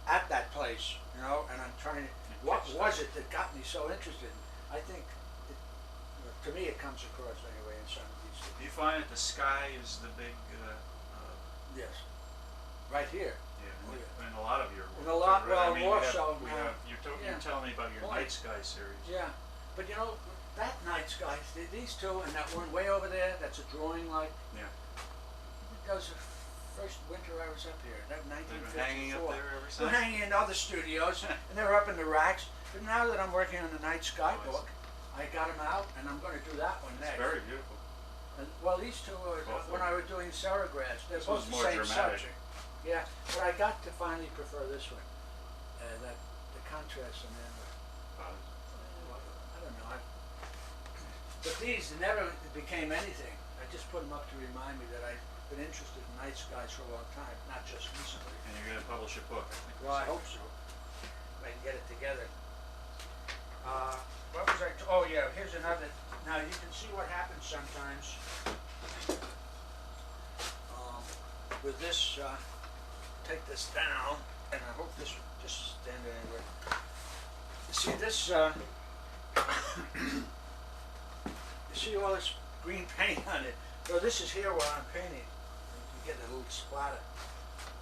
S2: at that place, you know, and I'm trying to, what was it that got me so interested? I think, to me, it comes across anyway in some of these
S1: Do
S2: things.
S1: you find that the sky is the big,
S2: Yes, right here.
S1: yeah,
S2: Oh, yeah.
S1: in a lot of your work?
S2: In a lot-
S1: too, right?
S2: well, more so
S1: we
S2: now.
S1: have, you're
S2: Yeah.
S1: telling me about your
S2: Well,
S1: night sky series.
S2: Yeah, but you know, that night sky, these two, and that one way over there, that's a drawing like,
S1: Yeah.
S2: that was the first winter I was up here, that
S1: They've
S2: 1954.
S1: been hanging up there ever
S2: They're
S1: since?
S2: hanging in other studios, and they're up in the racks. But now that I'm working on the night sky
S1: Oh, I
S2: book, I got them out, and I'm going to do that one
S1: It's
S2: next.
S1: very beautiful.
S2: And, well, these two are
S1: Both of
S2: when
S1: them.
S2: I was doing Saragraphs. They're
S1: This
S2: both
S1: one's
S2: the
S1: more
S2: same
S1: dramatic.
S2: subject. Yeah, but I got to finally prefer this one. That the contrast in there. I don't know. But these never became anything. I just put them up to remind me that I've been interested in night skies for a long time, not just recently.
S1: And you're gonna publish a book, I think.
S2: Well, I hope so. If I can get it together. What was I? Oh yeah, here's another. Now you can see what happens sometimes with this. Take this down, and I hope this will just stand anywhere. You see this? You see all this green paint on it. So this is here where I'm painting. You get a little splatter.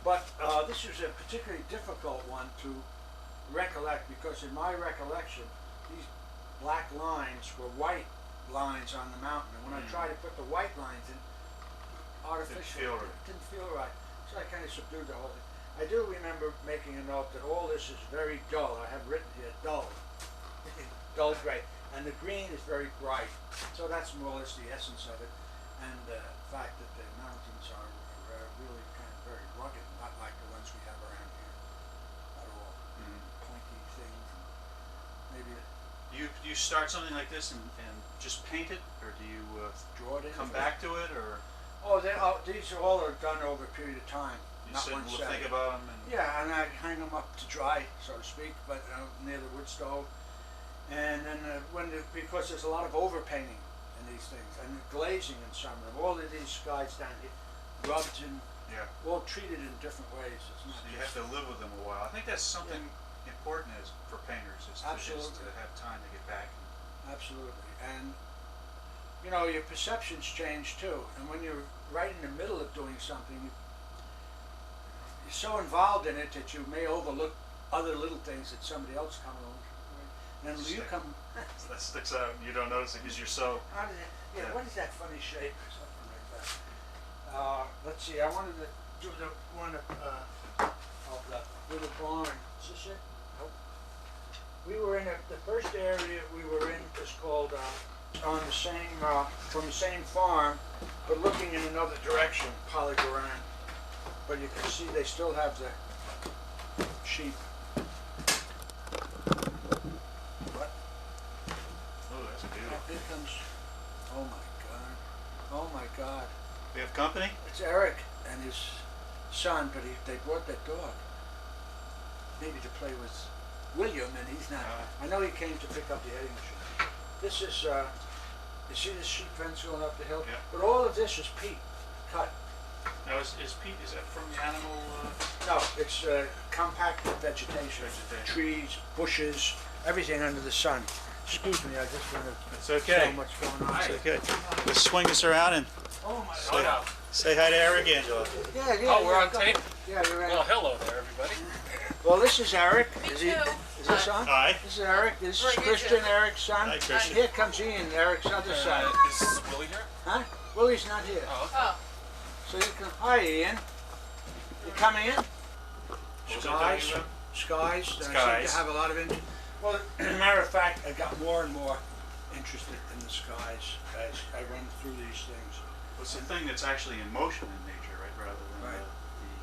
S2: But this was a particularly difficult one to recollect, because in my recollection, these black lines were white lines on the mountain. And when I tried to put the white lines in, artificially,
S1: right.
S2: it didn't feel right. So I kind of subdued the whole thing. I do remember making a note that all this is very dull. I have written here dull, dull gray. And the green is very bright. So that's more or less the essence of it. And the fact that the mountains are really kind of very rugged, not like the ones we have around here at all. Pointy things. Maybe
S1: Do you start something like this and just paint it, or do you
S2: draw it in.
S1: come back to it, or
S2: These are all done over a period of time.
S1: you
S2: not
S1: sit
S2: one
S1: and
S2: set.
S1: think about them? And
S2: Yeah, and I hang them up to dry, so to speak, but near the wood stove. And then because there's a lot of overpainting in these things, and glazing in some of them. All of these skies down here, rubbed and
S1: yeah.
S2: all treated in different ways. It's
S1: So
S2: not
S1: you
S2: just,
S1: have to live with them a while. I think that's something important is for painters is to
S2: Absolutely.
S1: have time to get back.
S2: absolutely. And you know, your perceptions change too. And when you're right in the middle of doing something, you're so involved in it that you may overlook other little things that somebody else come along. And then you come,
S1: That sticks out and you don't notice it because you're so...
S2: how did that,
S1: Yeah.
S2: what is that funny shape or something like that? Let's see, I wanted to do the one of the little barn. Is this it? Nope. We were in the first area we were in is called on the same from the same farm, but looking in another direction, Polygoran. But you can see they still have the sheep. What?
S1: Oh, that's
S2: Oh,
S1: beautiful.
S2: here comes. Oh my God! Oh my God!
S1: We have company?
S2: It's Eric and his son, but they brought that dog. Maybe to play with William, and he's not. I know he came to pick up the edding machine. This is, you see this sheep fence going up the hill?
S1: Yeah.
S2: But all of this is peat, cut.
S1: Now, is Pete, is that from the animal?
S2: No, it's compacted vegetation. Trees, bushes, everything under the sun. Excuse me, I just want to
S1: It's okay.
S2: so much going on.
S1: It's okay. Let's swing this around and
S2: Oh my
S1: say,
S2: God.
S1: say hi to Eric Angelo.
S2: Yeah, yeah.
S3: Oh, we're
S2: yeah,
S3: on
S2: go-
S3: tape?
S2: Yeah, you're
S3: Well,
S2: right.
S3: hello there, everybody.
S2: Well, this is Eric.
S4: Me
S2: Is
S4: too.
S2: Is this on?
S1: Hi.
S2: This is Eric. This is
S4: Very good,
S2: Christian,
S4: Jeff.
S2: Eric's son.
S1: Hi, Christian.
S2: Here comes Ian, Eric's other son.
S3: Is Willie here?
S2: Huh? Willie's not here.
S3: Oh, okay.
S4: Oh,
S2: So you can. Hi, Ian. You coming in?
S1: What was I talking
S2: Skies.
S1: about?
S2: Skies. Seem
S1: Skies.
S2: to have a lot of interest. Well, as a matter of fact, I got more and more interested in the skies as I run through these things.
S1: What's the thing that's actually in motion in nature, right? Rather than
S2: Right.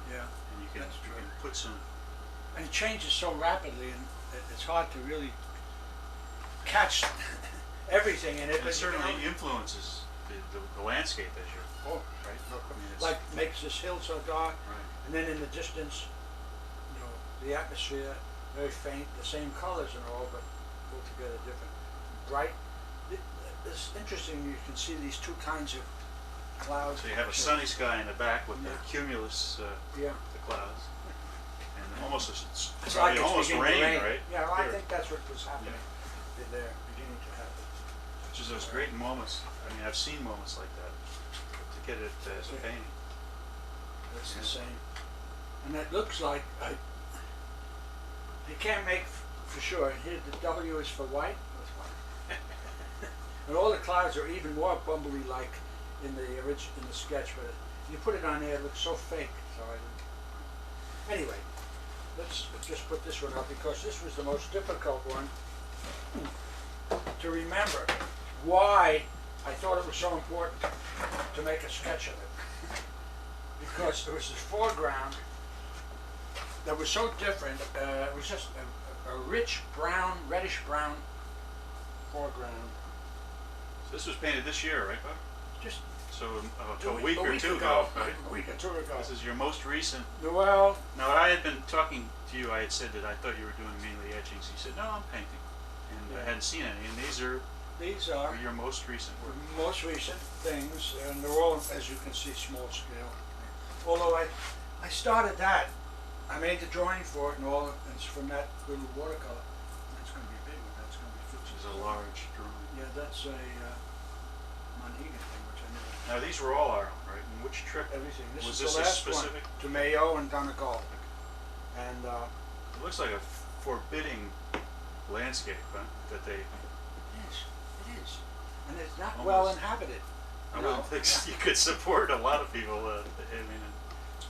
S1: the
S2: Yeah.
S1: and you can
S2: That's true.
S1: put some.
S2: And it changes so rapidly, and it's hard to really catch everything in it.
S1: And
S2: but
S1: it
S2: you can
S1: certainly
S2: only-
S1: influences the landscape as you're
S2: Oh,
S1: right. I mean, it's,
S2: like makes this hill so dark.
S1: right.
S2: And then in the distance, you know, the atmosphere, very faint, the same colors and all, but altogether different. Bright. It's interesting, you can see these two kinds of clouds.
S1: So you have a sunny sky in the back with
S2: Yeah.
S1: the cumulus,
S2: Yeah.
S1: the clouds, and almost
S2: It's
S1: probably
S2: like it's
S1: almost
S2: beginning to
S1: rain, right?
S2: Yeah, well, I
S1: Here.
S2: think that's what was happening there, beginning to happen.
S1: Which is those great moments. I mean, I've seen moments like that. To get it as a
S2: Yeah.
S1: painting.
S2: It's
S1: Yeah.
S2: the same. And it looks like, you can't make for sure. Here, the W is for white. That's white. And all the clouds are even more bumbly-like in the sketch, but you put it on there, it looks so fake. So anyway, let's just put this one up because this was the most difficult one to remember. Why I thought it was so important to make a sketch of it. Because there was this foreground that was so different. It was just a rich brown, reddish brown foreground.
S1: So this was painted this year, right, Bob?
S2: Just
S1: So a week or two
S2: ago.
S1: ago, right?
S2: A week or two ago.
S1: This is your most recent.
S2: Well,
S1: Now, I had been talking to you. I had said that I thought you were doing mainly etchings. You said, "No, I'm painting," and I
S2: Yeah.
S1: hadn't seen any. And these are
S2: these are
S1: your most recent work.
S2: most recent things, and they're all, as you can see, small scale. Although I started that, I made the drawing for it and all, and it's from that little watercolor. That's going to be a big one. That's going to be
S1: Which
S2: 50.
S1: is a large drawing.
S2: Yeah, that's a Mohegan thing, which I never.
S1: Now, these were all our own, right? And which trip?
S2: Everything. This
S1: Was
S2: is
S1: this
S2: the
S1: a
S2: last
S1: specific?
S2: one. To Mayo and Donegal. And
S1: It looks like a forbidding landscape, huh? That they.
S2: it is. And it's not
S1: Almost.
S2: well inhabited.
S1: I
S2: No.
S1: wouldn't think you could support a lot of people. I mean,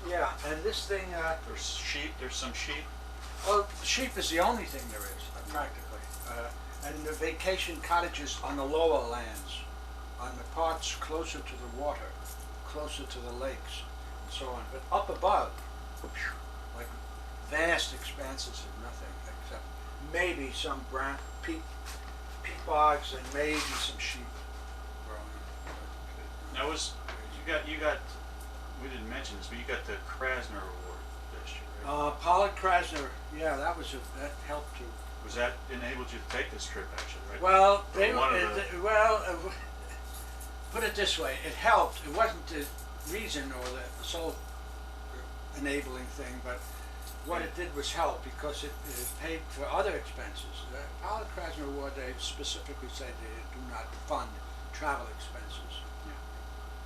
S2: Yeah, and this thing,
S1: there's sheep. There's some sheep.
S2: well, sheep is the only thing there is, practically. And the vacation cottages on the lower lands, on the parts closer to the water, closer to the lakes, and so on. But up above, like vast expanses of nothing except maybe some brown peat bogs and maybe some sheep growing.
S1: Now, you got. We didn't mention this, but you got the Krasner Award this year, right?
S2: Pollard Krasner, yeah, that helped too.
S1: Was that enabled you to take this trip, actually, right?
S2: Well, put it this way, it helped. It wasn't the reason or the sole enabling thing, but what it did was help because it paid for other expenses. The Pollard Krasner Award, they specifically said they do not fund travel expenses.
S1: Yeah.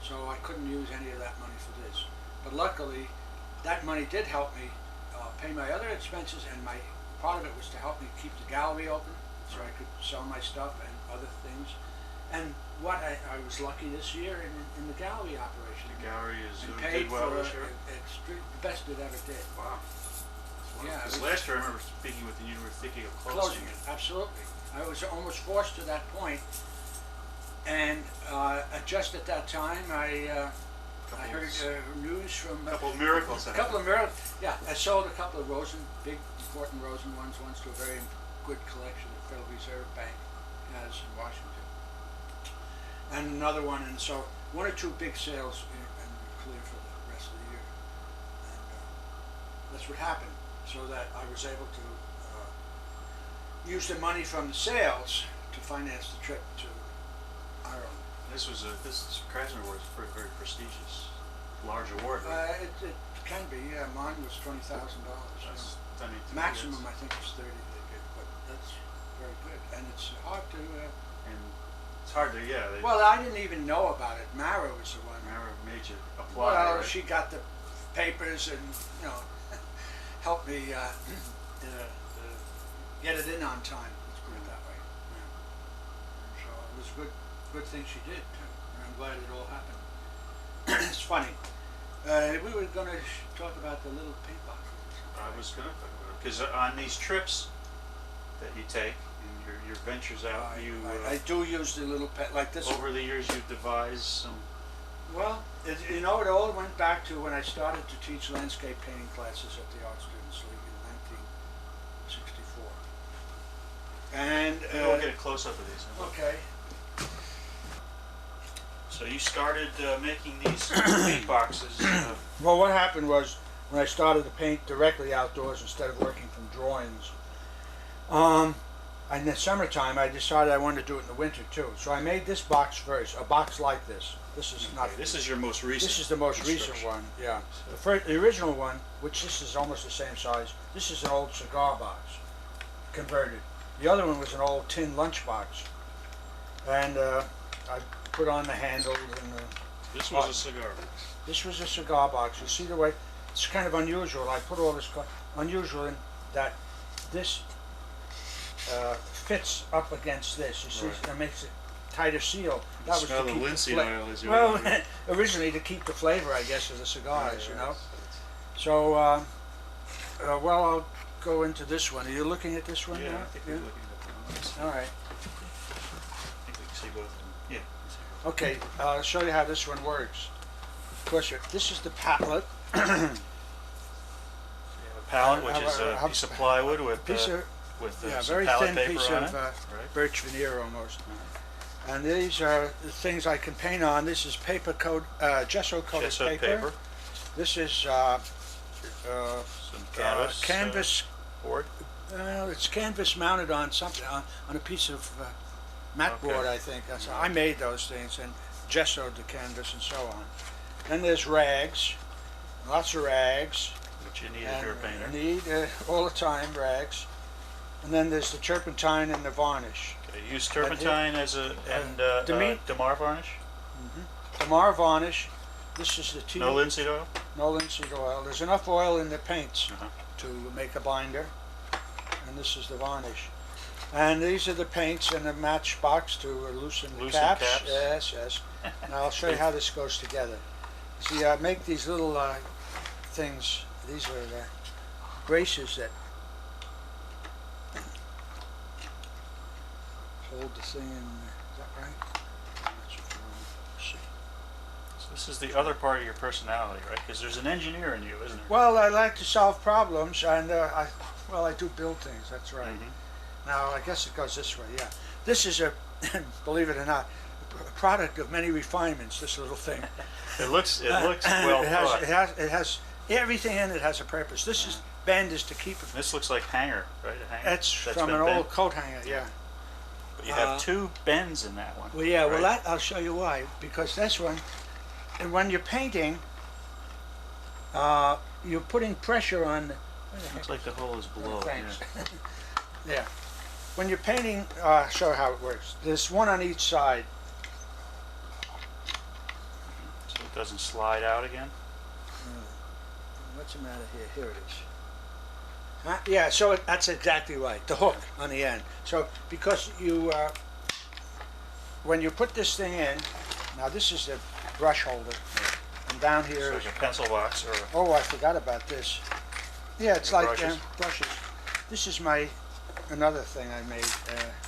S2: So I couldn't use any of that money for this. But luckily, that money did help me pay my other expenses, and part of it was to help me keep the gallery open so I could sell my stuff and other things. And what I was lucky this year in the gallery operation.
S1: The gallery is
S2: And
S1: did
S2: paid
S1: well
S2: for
S1: this year.
S2: the best it ever did.
S1: Wow.
S2: Yeah,
S1: Because
S2: it was-
S1: last year I remember speaking with you, you were thinking of
S2: Closing it, absolutely. I was almost forced to that point, and just at that time, I heard news from
S1: a couple of miracles.
S2: a couple of miracles. Yeah, I sold a couple of Rosen, big important Rosen ones to a very good collection the Federal Reserve Bank has in Washington, and another one, and so one or two big sales, and we're clear for the rest of the year, and that's what happened. So that I was able to use the money from the sales to finance the trip to Ireland.
S1: This Krasner Award is very, very prestigious, large award. Right?
S2: It can be, yeah. Mine was $20,000.
S1: That's stunning to me.
S2: Maximum, I think, is 30 they give, but that's very good. And it's hard to.
S1: And it's hard to, yeah.
S2: Well, I didn't even know about it. Mara was the one.
S1: Mara made you apply.
S2: Well,
S1: right?
S2: she got the papers and helped me get it in on time. Let's put it that way. Yeah. So it was a good thing she did too. And I'm glad it all happened. It's funny. We were going to talk about the little paint boxes.
S1: I was going to, because on these trips that you take, and your ventures out,
S2: I do use the little like this.
S1: Over the years, you've devised some.
S2: Well, it all went back to when I started to teach landscape painting classes at the Art Students League in 1964. And
S1: We'll get a close up of these.
S2: Okay.
S1: So you started making these paint boxes.
S2: Well, what happened was when I started to paint directly outdoors instead of working from drawings. In the summertime, I decided I wanted to do it in the winter too. So I made this box first, a box like this. This is not.
S1: This is your most recent.
S2: This is the most recent one. Yeah. The original one, which this is almost the same size. This is an old cigar box, converted. The other one was an old tin lunchbox, and I put on the handle and.
S1: This was a cigar box.
S2: This was a cigar box. You see the way it's kind of unusual. I put all this unusual in that this fits up against this. You see,
S1: Right.
S2: It makes it tighter seal. That was
S1: smell
S2: to
S1: the
S2: keep
S1: linseed oil as you
S2: well,
S1: were doing it.
S2: originally to keep the flavor, I guess, of the cigars. You know.
S1: Yes.
S2: So, well, I'll go into this one. Are you looking at this one
S1: Yeah,
S2: now?
S1: I think we're looking at that.
S2: All right.
S1: I think we can see both of them. Yeah.
S2: Okay. I'll show you how this one works. Of course, this is the palette.
S1: A palette, which is a piece of plywood with some
S2: very
S1: palette
S2: thin
S1: paper
S2: piece
S1: on
S2: of
S1: it. Right.
S2: birch veneer almost. And these are the things I can paint on. This is gesso coated paper. This is
S1: Some canvas.
S2: canvas.
S1: Board.
S2: Well, it's canvas mounted on something on a piece of mat board, I think. I made those things and gessoed the canvas and so on. Then there's rags, lots of rags.
S1: Which you need if you're a painter.
S2: I need all the time rags. And then there's the turpentine and the varnish.
S1: Okay, use turpentine and Damar varnish.
S2: Damar varnish. This is the tea.
S1: No linseed oil.
S2: No linseed oil. There's enough oil in the paints
S1: Uh-huh.
S2: to make a binder. And this is the varnish. And these are the paints in the matchbox to loosen the caps. Yes, yes. Now I'll show you how this goes together. See, I make these little things. These are braces that hold the thing in. Is that right? I'm not sure if you want to see.
S1: So this is the other part of your personality, right? Because there's an engineer in you, isn't there?
S2: Well, I like to solve problems, and I do build things. That's right.
S1: Mm-hmm.
S2: Now, I guess it goes this way. Yeah, this is a, believe it or not, a product of many refinements. This little thing.
S1: It looks well thought.
S2: It has everything in it has a purpose. This is bend is to keep it.
S1: This looks like hanger, right? A hanger
S2: That's from
S1: been
S2: an
S1: bent.
S2: old coat hanger. Yeah.
S1: But you have two bends in that one.
S2: Well, yeah.
S1: right?
S2: Well, that I'll show you why. Because this one, and when you're painting, you're putting pressure on. Where the heck
S1: Looks like the hole is below.
S2: Thanks.
S1: Yeah.
S2: Yeah. When you're painting, I'll show you how it works. There's one on each side.
S1: So it doesn't slide out again.
S2: What's the matter here? Here it is. Yeah, so that's exactly right. The hook on the end. So because you when you put this thing in, now this is the brush holder, and down here
S1: It's
S2: is,
S1: like a pencil box or a...
S2: oh, I forgot about this. Yeah, it's
S1: Your
S2: like
S1: brushes?
S2: brushes. This is another thing I made.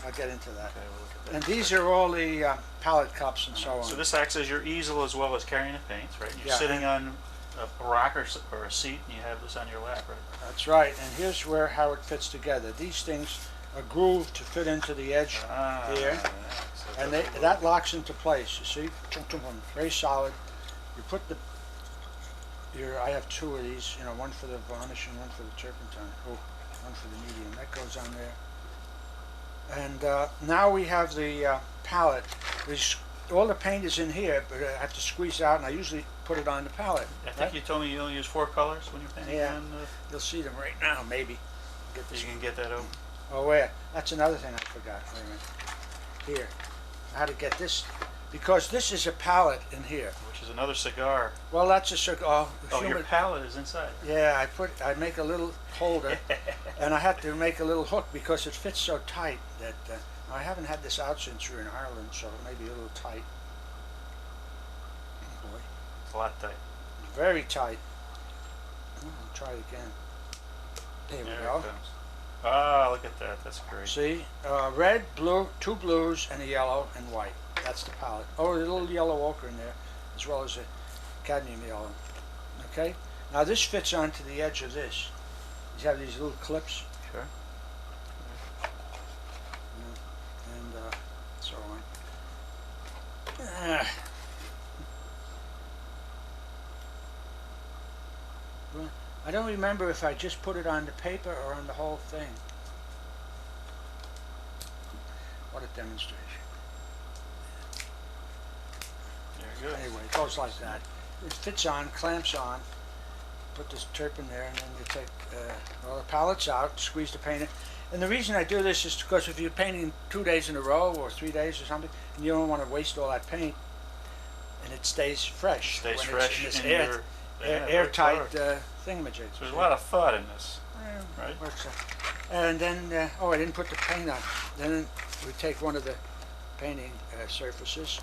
S2: I'll get into that.
S1: Okay, we'll look at that.
S2: And these are all the palette cups and so on.
S1: So this acts as your easel as well as carrying the paints, right? You're
S2: Yeah.
S1: sitting on a rock or a seat and you have this on your lap, right?
S2: That's right, and here's how it fits together. These things are grooved to fit into the edge here,
S1: yeah. So
S2: and
S1: that's a
S2: that locks into place, you see? Very solid. You put I have two of these, one for the varnish and one for the turpentine. Oh, one for the medium. That goes on there. And now we have the palette. All the paint is in here, but I have to squeeze out, and I usually put it on the palette.
S1: I think
S2: right?
S1: you told me you only use 4 colors when you're painting.
S2: Yeah.
S1: On
S2: You'll see them right now, maybe. Get
S1: the,
S2: this
S1: you can get that open.
S2: Oh, where? That's another thing I forgot. Wait a minute. Here. How to get this, because this is a palette in here.
S1: Which is another cigar.
S2: Well, that's a cigar.
S1: Oh, your palette is inside.
S2: Yeah, I make a little holder, and I had to make a little hook because it fits so tight that I haven't had this out since we were in Ireland, so it may be a little tight. Oh boy,
S1: It's a lot tight.
S2: very tight. I'll try it again. There we
S1: There
S2: go.
S1: it comes. Ah, look at that. That's great.
S2: See, red, blue, 2 blues, and a yellow and white. That's the palette. Oh, a little yellow ochre in there, as well as a cadmium yellow. Okay. Now this fits onto the edge of this. You have these little clips,
S1: Sure.
S2: and so on. Well, I don't remember if I just put it on the paper or on the whole thing. What a demonstration.
S1: Very good.
S2: Anyway, it goes like that. It fits on, clamps on. Put this turpin there, and then you take the palette's out, squeeze the paint in. And the reason I do this is because if you're painting 2 days in a row or 3 days or something, and you don't want to waste all that paint, and it stays fresh.
S1: Stays
S2: when
S1: fresh
S2: it's in
S1: in
S2: this
S1: your
S2: airtight
S1: very
S2: thingamajig.
S1: So there's a lot of thought in this. right?
S2: Works out. And then, I didn't put the paint on. Then we take one of the painting surfaces.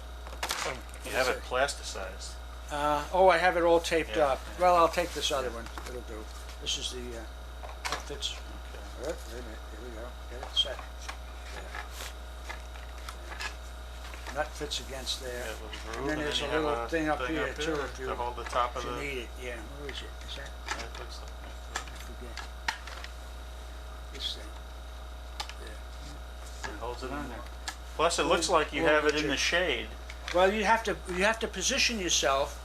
S1: You have it plasticized.
S2: I have it all taped
S1: Yeah,
S2: up.
S1: yeah.
S2: Well, I'll take this other one. It'll do. This is the, that fits.
S1: Okay.
S2: Wait a minute. Here we go. Get it set. And that fits against there.
S1: You have a little groove,
S2: And then there's
S1: you
S2: a
S1: have
S2: little thing up here, too, if
S1: to hold the top of
S2: you
S1: the.
S2: need it. Yeah. Where is it? Is that?
S1: Yeah, it looks like
S2: I forget. This thing.
S1: it holds it on there. Plus, it looks like you have it in the shade.
S2: Well, you have to position yourself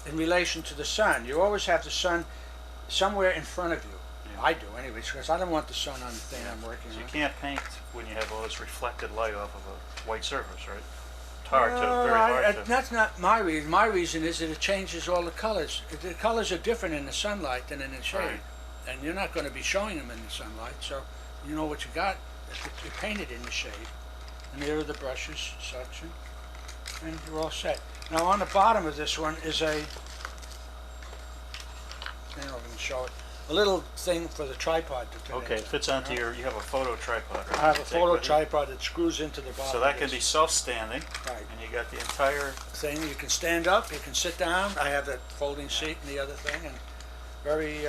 S2: in relation to the sun. You always have the sun somewhere in front of you.
S1: Yeah.
S2: I do, anyways, because I don't want the sun on the thing I'm working
S1: So you
S2: on.
S1: can't paint when you have all this reflected light off of a white surface, right? It's hard to, very hard to.
S2: That's not my reason. My reason is that it changes all the colors. The colors are different in the sunlight than in the shade.
S1: Right.
S2: And you're not going to be showing them in the sunlight, so you know what you got. You paint it in the shade. And there are the brushes, such, and you're all set. Now on the bottom of this one is I don't know if I can show it, a little thing for the tripod to fit
S1: Okay, it
S2: into,
S1: fits onto
S2: you know?
S1: you have a photo tripod, right?
S2: I have a
S1: You take
S2: photo
S1: with you?
S2: tripod that screws into the bottom
S1: So that
S2: of
S1: can
S2: this
S1: be self-standing,
S2: Right.
S1: and you got the entire,
S2: thing. You can stand up, you can sit down. I have that folding seat and the other thing, and very,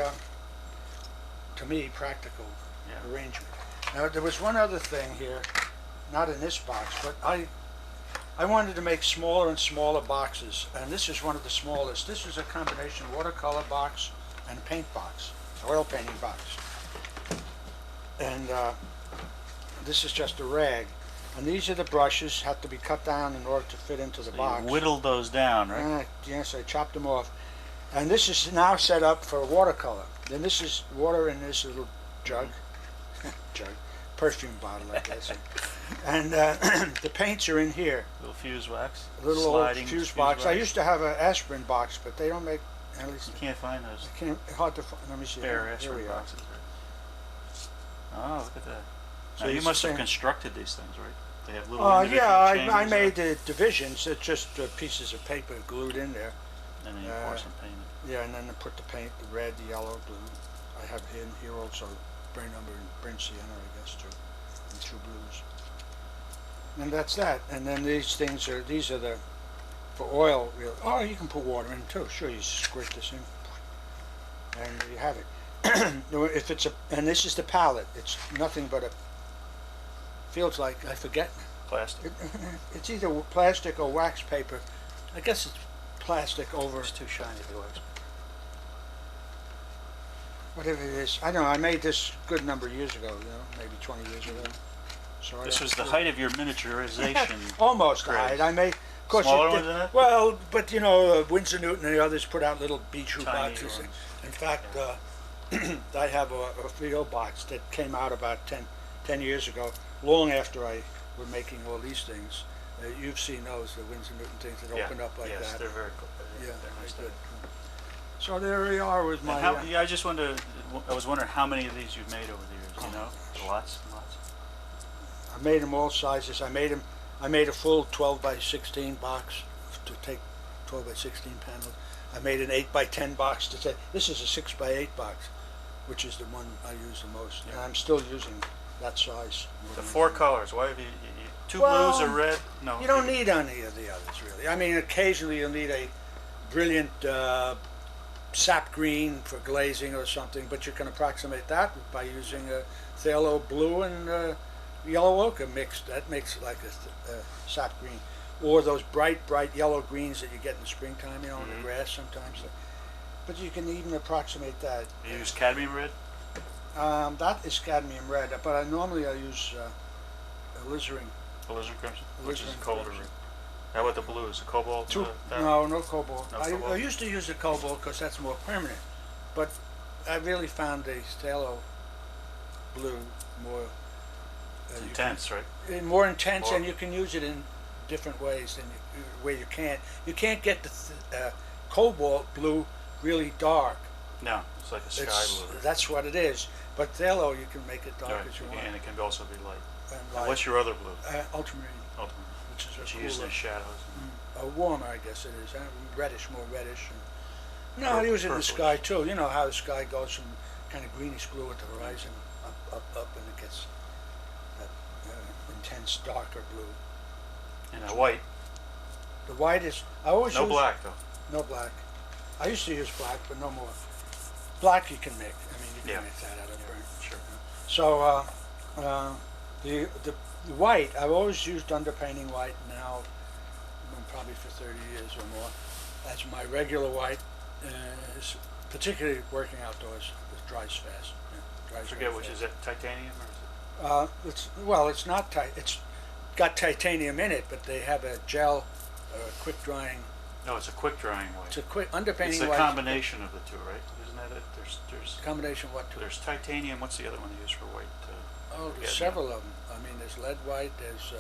S2: to me, practical
S1: yeah.
S2: arrangement. Now, there was one other thing here, not in this box, but I wanted to make smaller and smaller boxes, and this is one of the smallest. This is a combination watercolor box and paint box, oil painting box. And this is just a rag. And these are the brushes, have to be cut down in order to fit into the
S1: So
S2: box.
S1: you whittled those down, right?
S2: Yes, I chopped them off. And this is now set up for watercolor. Then this is water in this little jug, perfume bottle, I guess. And the paints are in here,
S1: Little fuse wax,
S2: a little old
S1: sliding
S2: fuse box. I
S1: wax.
S2: used to have an aspirin box, but they don't make, at least,
S1: You can't find those
S2: hard to find. Let me see.
S1: spare
S2: Here
S1: aspirin
S2: we are.
S1: boxes. Right? Oh, look at that.
S2: So
S1: Now, you
S2: it's
S1: must
S2: the
S1: have
S2: same.
S1: constructed these things, right? They have little
S2: Yeah,
S1: individual
S2: I
S1: chambers
S2: made the divisions. It's just pieces of paper glued in there.
S1: and then you pour some paint in.
S2: Yeah, and then I put the paint, the red, the yellow, blue. I have in here also burnt umber and burnt sienna, I guess, too, and 2 blues. And that's that. And then these are the, for oil, really. Oh, you can put water in too. Sure, you squirt this in, and you have it. If it's and this is the palette. It's nothing but a, feels like, I forget.
S1: Plastic.
S2: It's either plastic or wax paper. I guess it's plastic over.
S1: It's too shiny to wax.
S2: Whatever it is. I don't know, I made this a good number of years ago, maybe 20 years ago. So
S1: This was the height of your miniaturization.
S2: Almost
S1: craze.
S2: height. I made, of course,
S1: Smaller ones than that?
S2: Well, but Winsor Newton and the others put out little Bijou
S1: Tiny
S2: boxes.
S1: ones.
S2: In fact, I have a Frio box that came out about 10 years ago, long after I were making all these things. You've seen those, the Winsor Newton things that open up like
S1: yes,
S2: that.
S1: they're very cool.
S2: Yeah,
S1: they're nice.
S2: they're good. So there we are with my...
S1: I just wanted to, I was wondering how many of these you've made over the years, you know? Lots and lots.
S2: I made them all sizes. I made a full 12 by 16 box to take 12 by 16 panels. I made an 8 by 10 box to say, this is a 6 by 8 box, which is the one I use the most.
S1: Yeah.
S2: And I'm still using that size.
S1: The 4 colors, why have you two
S2: Well,
S1: blues, a red? No.
S2: You don't need any of the others, really. I mean, occasionally you'll need a brilliant sap green for glazing or something, but you can approximate that by using a phthalo blue and yellow ochre mixed. That makes like a sap green. Or those bright yellow greens that you get in the springtime, in the grass sometimes. But you can even approximate that.
S1: You use cadmium red?
S2: That is cadmium red, but normally I use alizarin.
S1: Alizarin crimson, which is
S2: Alizarin
S1: colder
S2: crimson.
S1: red. How about the blues, the cobalt?
S2: No cobalt.
S1: No
S2: I
S1: cobalt?
S2: used to use the cobalt because that's more permanent, but I really found the phthalo blue more
S1: Intense, right?
S2: more intense,
S1: More-
S2: and you can use it in different ways than where you can't get the cobalt blue really dark.
S1: No, it's like a sky blue.
S2: That's what it is. But phthalo, you can make it dark
S1: Right,
S2: as you want.
S1: and it can also be light.
S2: And
S1: And what's your other blue?
S2: ultramarine,
S1: Ultimate.
S2: which is
S1: Which
S2: a
S1: you use in
S2: cooler,
S1: the shadows.
S2: warmer, I guess it is. Reddish, more reddish. And, no, I
S1: Purple-
S2: use it in the
S1: purplish.
S2: sky too. You know how the sky goes from kind of greenish blue at the horizon up, and it gets that intense darker blue.
S1: And a white.
S2: The white is, I always
S1: No
S2: use
S1: black, though.
S2: no black. I used to use black, but no more. Black you can make. I mean, you can
S1: Yeah.
S2: make that out of burnt.
S1: Sure.
S2: So the white, I've always used underpainting white now, probably for 30 years or more. That's my regular white, particularly working outdoors. It dries fast.
S1: I
S2: Dries
S1: forget
S2: very
S1: which,
S2: fast.
S1: is it titanium or is it?
S2: It's not tight. It's got titanium in it, but they have a gel, quick drying.
S1: No, it's a quick drying white.
S2: It's a quick underpainting
S1: It's the
S2: white.
S1: combination of the two, right? Isn't that it? There's
S2: Combination of what?
S1: there's titanium. What's the other one they use for white?
S2: Oh,
S1: forget
S2: there's
S1: now.
S2: several of them. I mean, there's lead white. There's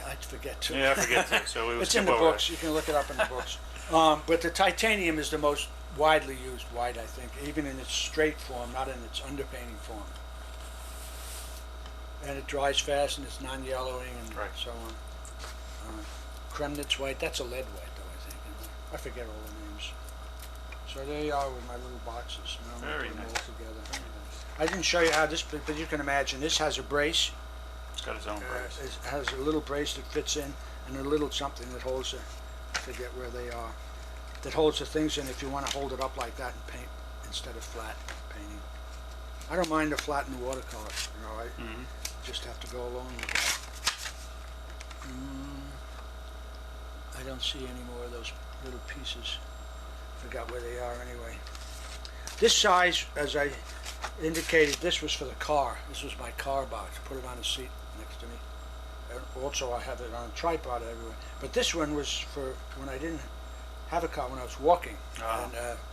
S2: I forget too.
S1: Yeah, I forget too. So we would
S2: It's in
S1: skip
S2: the
S1: over
S2: books. You can look it up in the books. But the titanium is the most widely used white, I think, even in its straight form, not in its underpainting form. And it dries fast, and it's non-yellowing, and
S1: Right.
S2: so on. Kremnitz white, that's a lead white, though, I think. I forget all the names. So there you are with my little boxes. Now I'm
S1: Very
S2: putting them
S1: nice.
S2: all together.
S1: Very nice.
S2: I didn't show you how this, but you can imagine, this has a brace.
S1: It's got its own brace.
S2: It has a little brace that fits in, and a little something that holds the, I forget where they are, that holds the things in if you want to hold it up like that and paint instead of flat painting. I don't mind the flat in the watercolor, I
S1: Mhm.
S2: just have to go along with that. I don't see any more of those little pieces. Forgot where they are anyway. This size, as I indicated, this was for the car. This was my car box. Put it on a seat next to me. And also I have it on a tripod everywhere. But this one was for when I didn't have a car, when I was walking and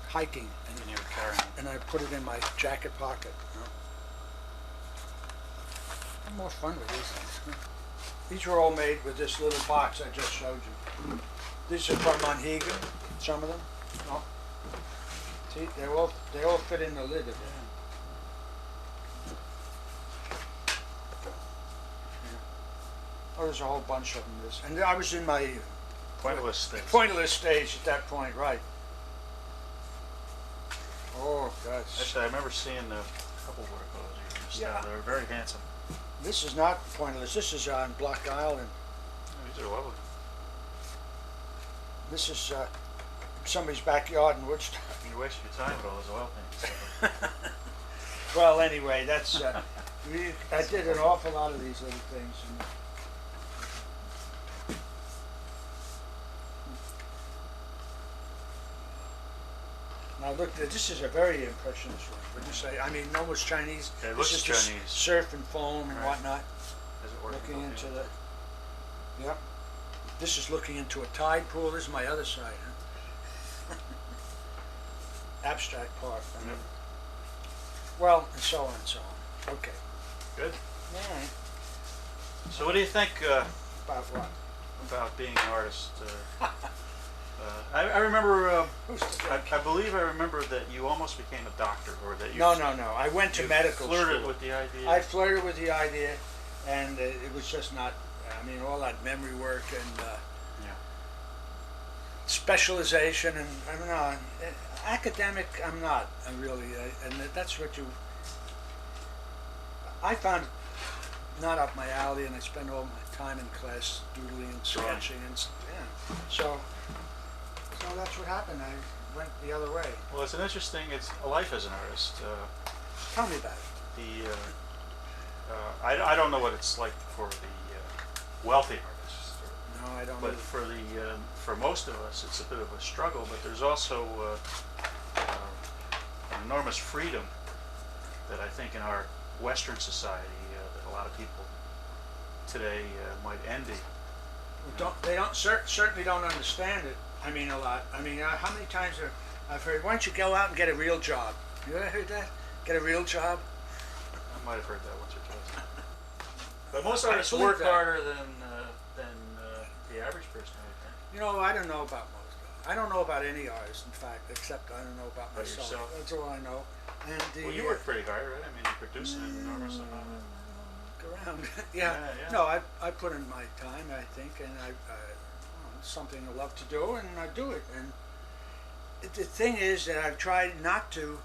S2: hiking.
S1: And you were carrying it.
S2: And I put it in my jacket pocket. I'm more fun with these things. These were all made with this little box I just showed you. These are from Monhegan, some of them. Oh. See, they all fit in the lid of it. Oh, there's a whole bunch of them. And I was in my
S1: Pointless things.
S2: pointless stage at that point, right? Oh, gosh.
S1: Actually, I remember seeing a couple watercolors you pointless
S2: Yeah.
S1: now. They're very handsome.
S2: This is not pointless. This is on Block Island.
S1: These are lovely.
S2: This is somebody's backyard in Woodstock.
S1: You waste your time with all those oil paintings.
S2: Well, anyway, that's I did an awful lot of these little things. Now look, this is a very impressionist one. Would you say? I mean, almost Chinese.
S1: Yeah, it
S2: This
S1: looks
S2: is just
S1: Chinese.
S2: surf and foam and
S1: Right.
S2: whatnot.
S1: Does it work?
S2: Looking
S1: Okay.
S2: into the. Yep. This is looking into a tide pool. This is my other side. Huh? Abstract part. I mean. Well, and so on and so on. Okay.
S1: Good.
S2: All right.
S1: So what do you think
S2: About what?
S1: about being an artist? I remember,
S2: Who's to think?
S1: I believe I remember that you almost became a doctor, or that you
S2: No. I went to
S1: you
S2: medical
S1: flirted
S2: school.
S1: with the idea.
S2: I flirted with the idea, and it was just not. I mean, all that memory work and
S1: Yeah.
S2: specialization, and I don't know. Academic, I'm not. I really, and that's what you. I found it not up my alley, and I spent all my time in class doodling and
S1: Drawing.
S2: sketching, and so that's what happened. I went the other way.
S1: Well, it's an interesting. It's a life as an artist.
S2: Tell me about it.
S1: I don't know what it's like for the wealthy artists,
S2: No, I don't.
S1: but
S2: either.
S1: for most of us, it's a bit of a struggle. But there's also an enormous freedom that I think in our Western society that a lot of people today might envy.
S2: They don't certainly don't understand it. I mean, a lot. I mean, how many times I've heard, why don't you go out and get a real job? You ever heard that? Get a real job?
S1: I might have heard that once or twice. But most
S2: I
S1: artists
S2: believe
S1: work
S2: that.
S1: harder than the average person, I would think.
S2: You know, I don't know about most. I don't know about any artist, in fact, except I don't know about
S1: About
S2: myself.
S1: yourself?
S2: That's all I know. And
S1: Well, you work pretty hard, right? I mean, you produce an enormous amount of.
S2: Look around. Yeah.
S1: Yeah.
S2: No, I put in my time, I think, and it's something I love to do, and I do it. And the thing is that I've tried not to.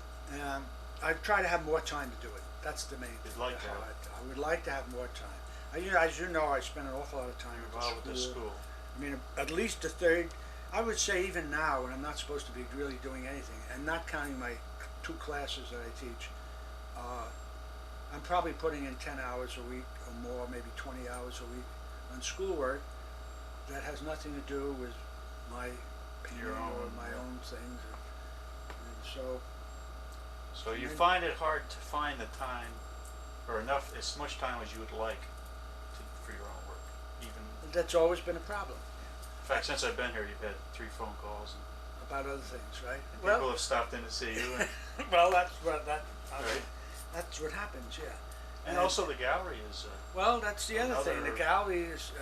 S2: I've tried to have more time to do it. That's the main
S1: You'd
S2: thing.
S1: like to have.
S2: I would like to have more time. As you know, I spend an awful lot of time
S1: Involved with this school.
S2: I mean, at least a third. I would say even now, when I'm not supposed to be really doing anything, and not counting my 2 classes that I teach, I'm probably putting in 10 hours a week or more, maybe 20 hours a week on schoolwork that has nothing to do with my painting
S1: Your
S2: or
S1: own,
S2: my
S1: yeah.
S2: own things. And so,
S1: So you find it hard to find the time, or enough, as much time as you would like for your own work. Even,
S2: that's always been a problem
S1: in fact, since I've been here, you've had 3 phone calls,
S2: about other things, right?
S1: and people have stopped in to see you, and,
S2: well, that's what
S1: Right.
S2: that's what happens, yeah.
S1: and also the gallery is.
S2: Well, that's the other thing. The
S1: Another-
S2: gallery has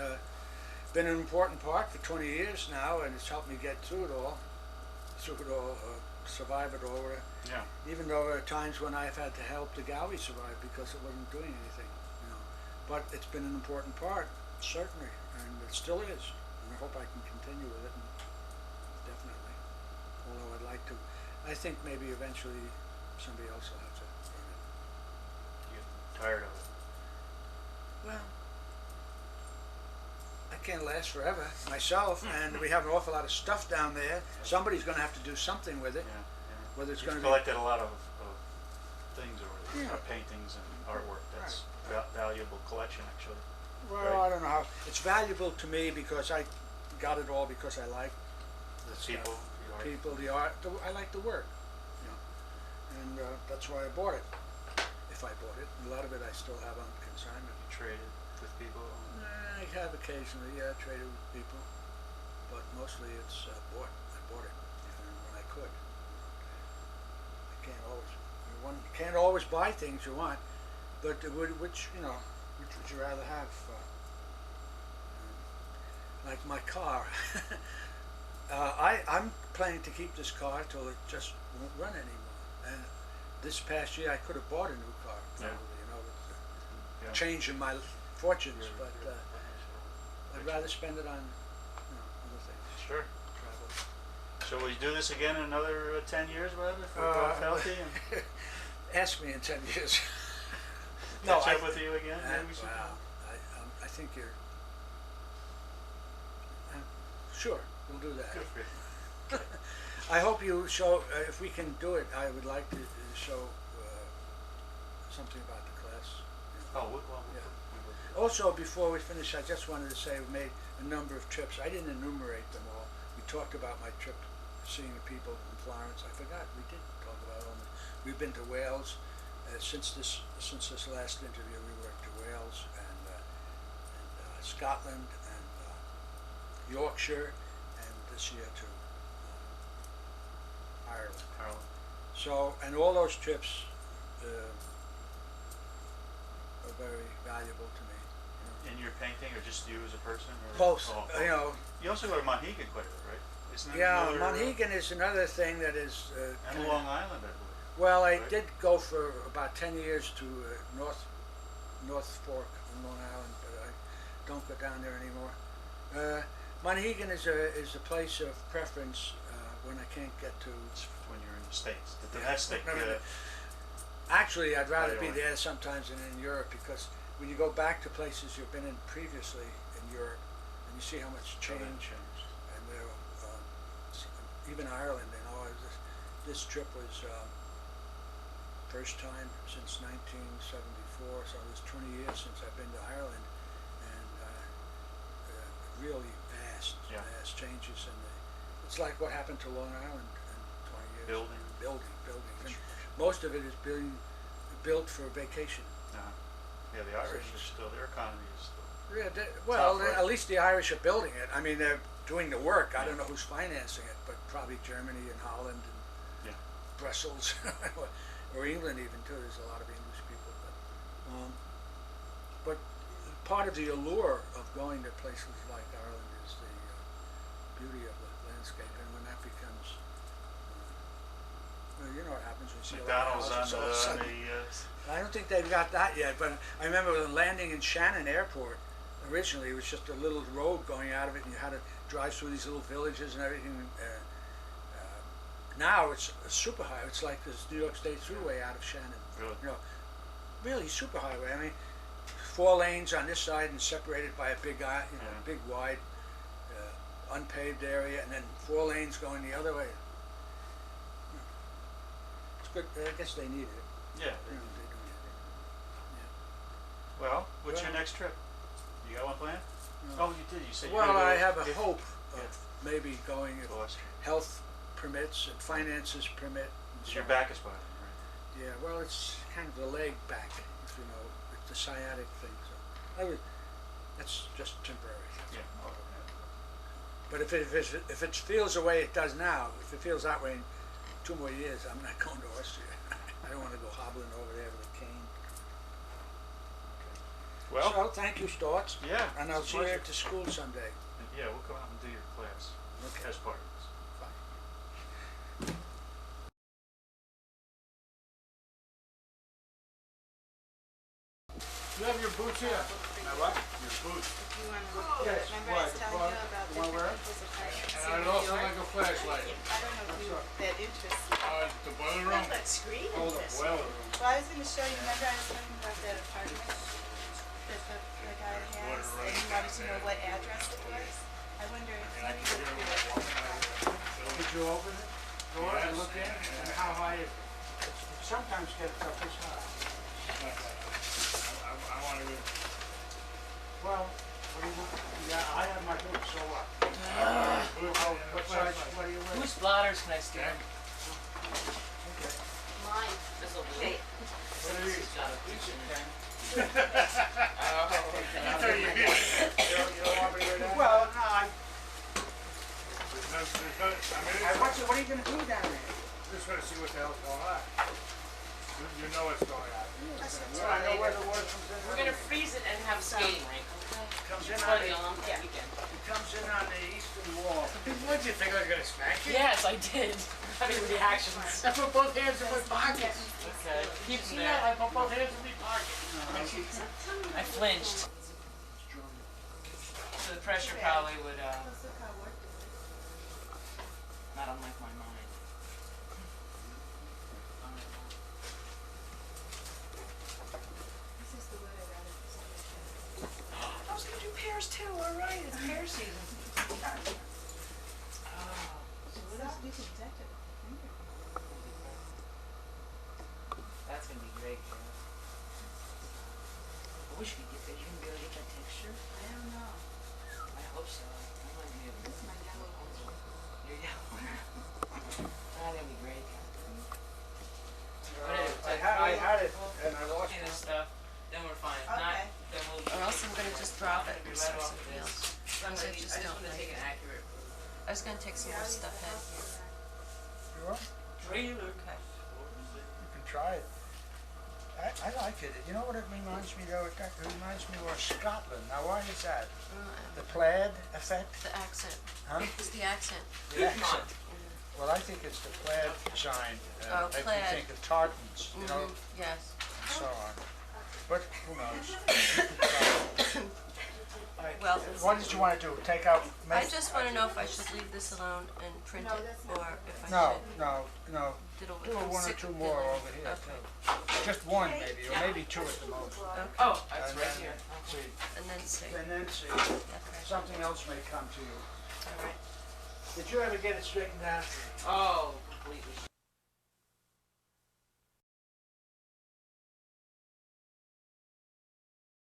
S2: been an important part for 20 years now, and it's helped me get through it all, survive it all.
S1: Yeah.
S2: Even though there are times when I've had to help the gallery survive because it wasn't doing anything, you know. But it's been an important part, certainly, and it still is. And I hope I can continue with it, and definitely. Although I'd like to, I think maybe eventually somebody else will have to run it.
S1: You get tired of it.
S2: Well, I can't last forever myself, and we have an awful lot of stuff down there. Somebody's going to have to do something with it,
S1: Yeah.
S2: whether it's
S1: You've
S2: going to be.
S1: collected a lot of things over there,
S2: Yeah.
S1: Paintings and artwork. That's
S2: Right.
S1: valuable collection, actually.
S2: Well,
S1: Right.
S2: I don't know how. It's valuable to me because I got it all because I like the
S1: People,
S2: stuff.
S1: the art.
S2: People, the art. I like the work, you know, and that's why I bought it. If I bought it, a lot of it I still have on consignment.
S1: You traded with people.
S2: I have occasionally, yeah, traded with people, but mostly it's bought. I bought it when I could. I can't always. One can't always buy things you want, but which you know, which would you rather have? Like my car. I'm planning to keep this car till it just won't run anymore. And this past year, I could have bought a new car,
S1: Yeah.
S2: probably, you know, with the
S1: Yeah.
S2: change in my fortunes,
S1: Your-
S2: but
S1: your
S2: I'd rather spend it on, you know, other things.
S1: Sure.
S2: Travel.
S1: So will you do this again in another 10 years, whatever, if we're both healthy? And
S2: Ask me in 10 years. No,
S1: catch up with you again?
S2: I,
S1: Maybe sometime?
S2: well, I think you're, sure, we'll do that.
S1: Good for you.
S2: I hope you show, if we can do it, I would like to show something about the class.
S1: Oh, well,
S2: Yeah. Also, before we finish, I just wanted to say we made a number of trips. I didn't enumerate them all. We talked about my trip seeing the people in Florence. I forgot, we did talk about all of them. We've been to Wales. Since this last interview, we were to Wales and Scotland and Yorkshire, and this year to Ireland. So, and all those trips are very valuable to me.
S1: In your painting, or just you as a person? Or
S2: Both,
S1: oh,
S2: you know.
S1: You also go to Mohegan quite a bit, right? Isn't that
S2: Yeah,
S1: another,
S2: Mohegan is another thing that is.
S1: and Long Island, I believe.
S2: Well, I
S1: right?
S2: did go for about 10 years to North Fork on Long Island, but I don't go down there anymore. Mohegan is a place of preference when I can't get to.
S1: It's when you're in the States, the
S2: Yeah,
S1: domestic.
S2: Actually, I'd rather be
S1: Priority.
S2: there sometimes than in Europe, because when you go back to places you've been in previously in Europe, and you see how much change, and even Ireland, you know, this trip was first time since 1974, so it was 20 years since I've been to Ireland, and really vast changes, and it's like what happened to Long Island in 20 years. Building. And most of it is being built for vacation.
S1: Yeah, the Irish are still, their economy is still.
S2: Yeah, well,
S1: Tough, right?
S2: at least the Irish are building it. I mean, they're doing the work. I don't know who's financing it, but probably Germany and Holland and Brussels, or England even too. There's a lot of English people, but part of the allure of going to places like Ireland is the beauty of the landscape, and when that becomes, well, you know what happens when you see
S1: McDonald's
S2: a lot of houses all of a
S1: on
S2: sudden.
S1: the.
S2: I don't think they've got that yet, but I remember landing in Shannon Airport. Originally, it was just a little road going out of it, and you had to drive through these little villages and everything. Now it's super high. It's like this New York State Thruway out of Shannon.
S1: Really?
S2: You know, really super highway. I mean, 4 lanes on this side and separated by a big, big wide, unpaved area, and then 4 lanes going the other way. It's good. I guess they need it.
S1: Yeah.
S2: You know, they do need it. Yeah.
S1: Well, what's your
S2: Well-
S1: next trip? You got one planned?
S2: No.
S1: Oh, you did. You said.
S2: Well,
S1: you're gonna
S2: I
S1: go
S2: have a
S1: if-
S2: hope
S1: yeah.
S2: of maybe going if
S1: Go Austria.
S2: health permits and finances permit. And so
S1: Your
S2: on.
S1: back is bothering you, right?
S2: Yeah, well, it's kind of the leg back, if you know, it's the sciatic thing. So that's just temporary.
S1: Yeah. Oh,
S2: But if it feels the way it does now, if it feels that way in 2 more years, I'm not going to Austria. I don't want to go hobbling over there with a cane.
S1: Well,
S2: So thank you, Staats.
S1: yeah.
S2: And I'll
S1: it's a
S2: see you
S1: pleasure.
S2: at the school someday.
S1: Yeah, we'll come out and do your class
S2: Okay.
S1: as part of this.
S2: Bye. You have your boots here.
S3: My what?
S1: Your boots.
S3: If you want to look through
S2: Yes,
S3: it. Remember I
S2: what,
S3: was
S2: the
S3: telling
S2: plug?
S3: you about
S2: You wanna wear
S3: different
S2: it?
S3: people's apartments
S4: And
S3: in
S4: I'd
S3: New
S4: also
S3: York?
S4: like a flashlight.
S3: I don't know if you, that interests you.
S4: The boiler room?
S3: Not that screen
S4: Oh, the
S3: interests
S4: boiler
S3: me.
S4: room.
S3: Well, I was going to show you, remember I was telling you about that apartment that the guy has, and you wanted to know what address it was? I wonder if you
S4: I
S3: could
S4: can
S3: look
S4: hear
S3: through
S4: him
S3: it.
S4: walking
S2: Did you open it? Door and
S4: Yes.
S2: look in? And how high is it? It sometimes gets up this high.
S4: I want to go.
S2: Well, what do you want? Yeah, I have my boots, so what? What size, what do you wear?
S5: Whose blotters can I steal?
S2: Okay.
S5: Mine. This'll do. Hey.
S2: What are these? These are 10.
S5: Oh,
S2: You don't want me to wear that? Well, no, what are you gonna do down there?
S4: Just want to see what the hell's going on. You know what's going on.
S2: Well, I know where the water comes in.
S5: We're gonna freeze it and have a skating rink, okay?
S2: Comes in
S5: It's
S2: on
S5: for
S2: the,
S5: the Olympic weekend.
S2: it comes in on the eastern wall.
S4: What did you think I was going to smack you?
S5: Yes, I did. I mean, reactions.
S4: I put both hands in my pockets.
S5: Okay. Keep
S4: See
S5: them
S4: that?
S5: there.
S4: I put both hands in my pockets.
S5: I flinched. So the pressure probably would,
S3: Let's look how work is.
S5: not unlike my mind.
S3: This
S5: hair season.
S3: So what else we can detect it?
S5: That's gonna be great, Carol. I wish we could get that. You gonna be able to get that texture?
S3: I don't know.
S5: I hope so. I might be able to.
S3: This is my yellow one.
S5: You're yellow. That'd be great.
S4: I had it and I lost
S5: Okay,
S4: it.
S5: this stuff, then we're fine. If not,
S3: Okay.
S5: then we'll.
S6: Or else I'm gonna just drop it
S5: Be
S6: and
S5: right
S6: start
S5: off
S6: something
S5: this.
S6: else.
S5: So I'm
S6: Because
S5: gonna
S6: I
S5: need-
S6: just
S5: I just
S6: don't
S5: wanna
S6: like
S5: take
S6: it.
S5: an accurate.
S6: I was gonna take some more stuff in.
S4: You are?
S5: Trailer.
S6: Okay.
S4: You can try it. I like it. You know what it reminds me though? It reminds me of Scotland. Now why is that? The plaid effect?
S6: The accent.
S4: Huh?
S6: It's the accent.
S4: The accent. Well, I think it's the plaid design.
S6: Oh,
S4: Makes me
S6: plaid.
S4: think of tartans, you know,
S6: Mhm, yes.
S4: and so on. But who knows?
S6: Well,
S4: What did you want to do? Take out?
S6: I just wanna know if I should leave this alone and print
S3: No,
S6: it,
S3: that's not
S6: or if I
S4: No,
S6: should
S4: no.
S6: diddle with
S4: Do
S6: them.
S4: one or
S6: Sick
S4: two
S6: of
S4: more
S6: diddling.
S4: over here
S6: Okay.
S4: too. Just one maybe, or maybe two at the most.
S6: Okay,
S5: Oh, that's
S4: And
S5: right
S4: then
S5: here.
S4: see.
S6: and then see.
S4: And then see,
S6: Okay,
S4: something else may come to you.
S6: all right.
S2: Did you ever get it straightened out?
S5: Oh, completely.